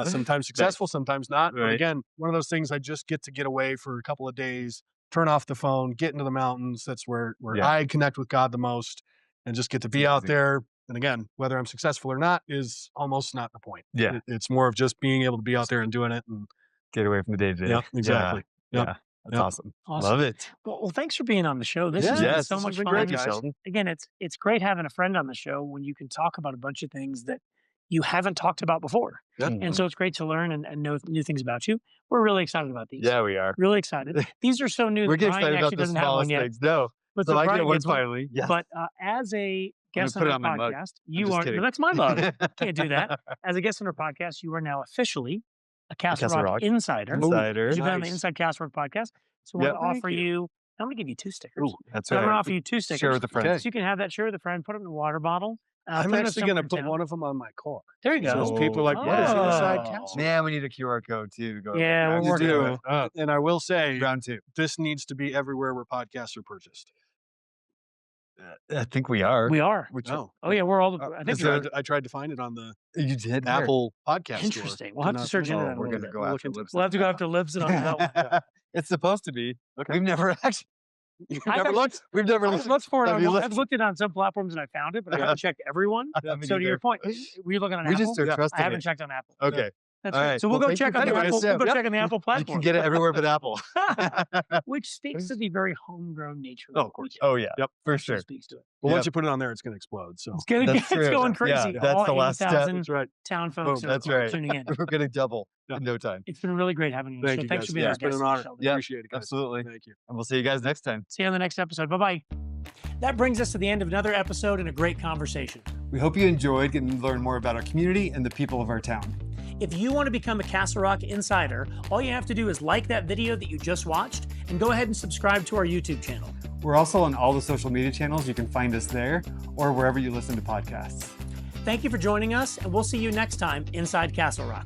S3: Sometimes successful, sometimes not. But
S2: Right.
S3: again, one of those things I just get to get away for a couple of days, turn off the phone, get into the mountains. That's where
S2: Yeah.
S3: I connect with God the most and just get to be out
S2: amazing.
S3: there. And again, whether I'm successful or not is almost not the point.
S2: Yeah.
S3: It's more of just being able to be out there and doing it. And
S2: Get away from the day to day.
S3: yeah, exactly.
S2: Yeah.
S3: Yep.
S2: Yeah. That's
S3: Yep.
S2: awesome.
S1: Awesome.
S2: Love it.
S1: Well, thanks for being on the show. This has been
S2: Yes,
S1: so
S2: this
S1: much
S2: has been
S1: fun.
S2: great,
S3: guys.
S2: Sheldon.
S1: Again, it's great having a friend on the show when you can talk about a bunch of things that you haven't talked about before.
S3: Yeah.
S1: And so it's great to learn and know new things about you. We're really excited about these.
S2: Yeah, we are.
S1: Really excited. These are so new
S2: We're
S1: that
S2: getting
S1: Brian
S2: excited about
S1: actually
S2: the
S1: doesn't have one
S2: smallest
S1: yet.
S2: things. No.
S1: But
S2: So I
S1: Brian
S2: get one
S1: gets one.
S2: finally. Yes.
S1: But as a guest
S2: put
S1: on
S2: it
S1: our
S2: on my mug.
S1: podcast,
S2: I'm
S1: you
S2: just
S1: are.
S2: kidding.
S1: That's my mug. Can't do that. As a guest on our podcast, you are now officially a Castle
S2: Castle
S1: Rock
S2: Rock
S1: insider.
S2: Insider.
S1: You've been on the
S3: Nice.
S1: Inside Castle Rock podcast. So I
S2: Yep.
S1: want to offer
S3: Thank you.
S1: you. I'm going to give you 2 stickers.
S3: Ooh,
S2: That's
S1: So I'm going to
S2: right.
S1: offer you 2 stickers.
S2: Share with a friend.
S3: Okay.
S1: So you can have that share with a friend. Put it in a water bottle.
S3: I'm
S1: put it
S3: actually going to
S1: somewhere
S3: put
S1: down.
S3: one of them on my car.
S1: There you
S3: So
S1: go.
S3: people are like, what is Inside
S1: Oh.
S3: Castle?
S2: Man, we need a QR code too to go.
S1: Yeah, we're
S3: You
S1: working
S3: do.
S1: on it.
S3: And I will say,
S2: Round 2.
S3: this needs to be everywhere where podcasts are purchased.
S2: I think we are.
S1: We are.
S2: Which
S3: Oh,
S1: Oh yeah, we're all.
S3: uh,
S1: I think
S3: is
S1: we are.
S3: there- I tried to find it on the
S2: you did Where?
S3: Apple podcast store.
S1: Interesting. We'll
S3: Could
S1: have to
S3: not
S1: search
S3: find
S1: into
S3: it.
S1: that.
S2: we're
S1: a
S2: going
S1: little
S2: to
S1: bit.
S2: go
S3: Look
S2: after
S3: into it.
S2: Libsyn.
S1: We'll have to go after Libsyn on that one.
S2: It's supposed to be.
S3: Okay.
S2: We've never actually.
S3: You've
S1: I've
S3: never
S1: actually-
S3: looked?
S2: We've never
S1: I've looked for it.
S2: Have you
S1: I've looked it on some platforms and I found it, but I haven't checked everyone.
S2: haven't
S1: So to your
S2: either.
S1: point, were you looking on
S2: We
S1: Apple?
S2: just are
S3: Yeah.
S2: trusting
S1: I haven't
S2: it.
S1: checked on Apple.
S2: Okay.
S1: That's
S2: All
S1: right.
S2: right.
S1: So we'll
S2: Well,
S1: go
S2: thank you
S1: check
S2: for
S1: on the
S2: doing
S1: Apple.
S2: this.
S1: We'll go
S2: Yep.
S1: check on the Apple
S2: You
S1: platform.
S2: can get it everywhere but Apple.
S1: Which speaks to the very homegrown nature.
S3: Oh, of course.
S2: Oh yeah.
S3: Yep.
S2: For
S1: Actually
S2: sure.
S1: speaks to it.
S3: Well, once
S2: Yep.
S3: you put it on there, it's going to explode. So
S1: It's gonna
S2: That's
S1: it's
S2: true.
S1: going
S2: Yeah,
S1: crazy.
S2: that's
S1: All
S2: the last step.
S1: 80,000
S3: that's right.
S1: town folks
S2: Boom,
S1: are,
S2: that's
S1: are
S2: right.
S1: tuning in.
S2: We're going to double
S3: Yeah.
S2: in no time.
S1: It's been really great having you.
S3: Thank
S1: So
S3: you
S1: thanks
S3: guys.
S1: for being
S3: Yeah,
S1: our
S3: it's been
S1: guest
S3: an honor.
S1: today, Sheldon.
S2: Yeah,
S3: Appreciate it, guys.
S2: absolutely.
S3: Thank you.
S2: And we'll see you guys next time.
S1: See you on the next episode. Bye bye. That brings us to the end of another episode and a great conversation.
S2: We hope you enjoyed getting to learn more about our community and the people of our town.
S1: If you want to become a Castle Rock insider, all you have to do is like that video that you just watched and go ahead and subscribe to our YouTube channel.
S2: We're also on all the social media channels. You can find us there or wherever you listen to podcasts.
S1: Thank you for joining us, and we'll see you next time inside Castle Rock.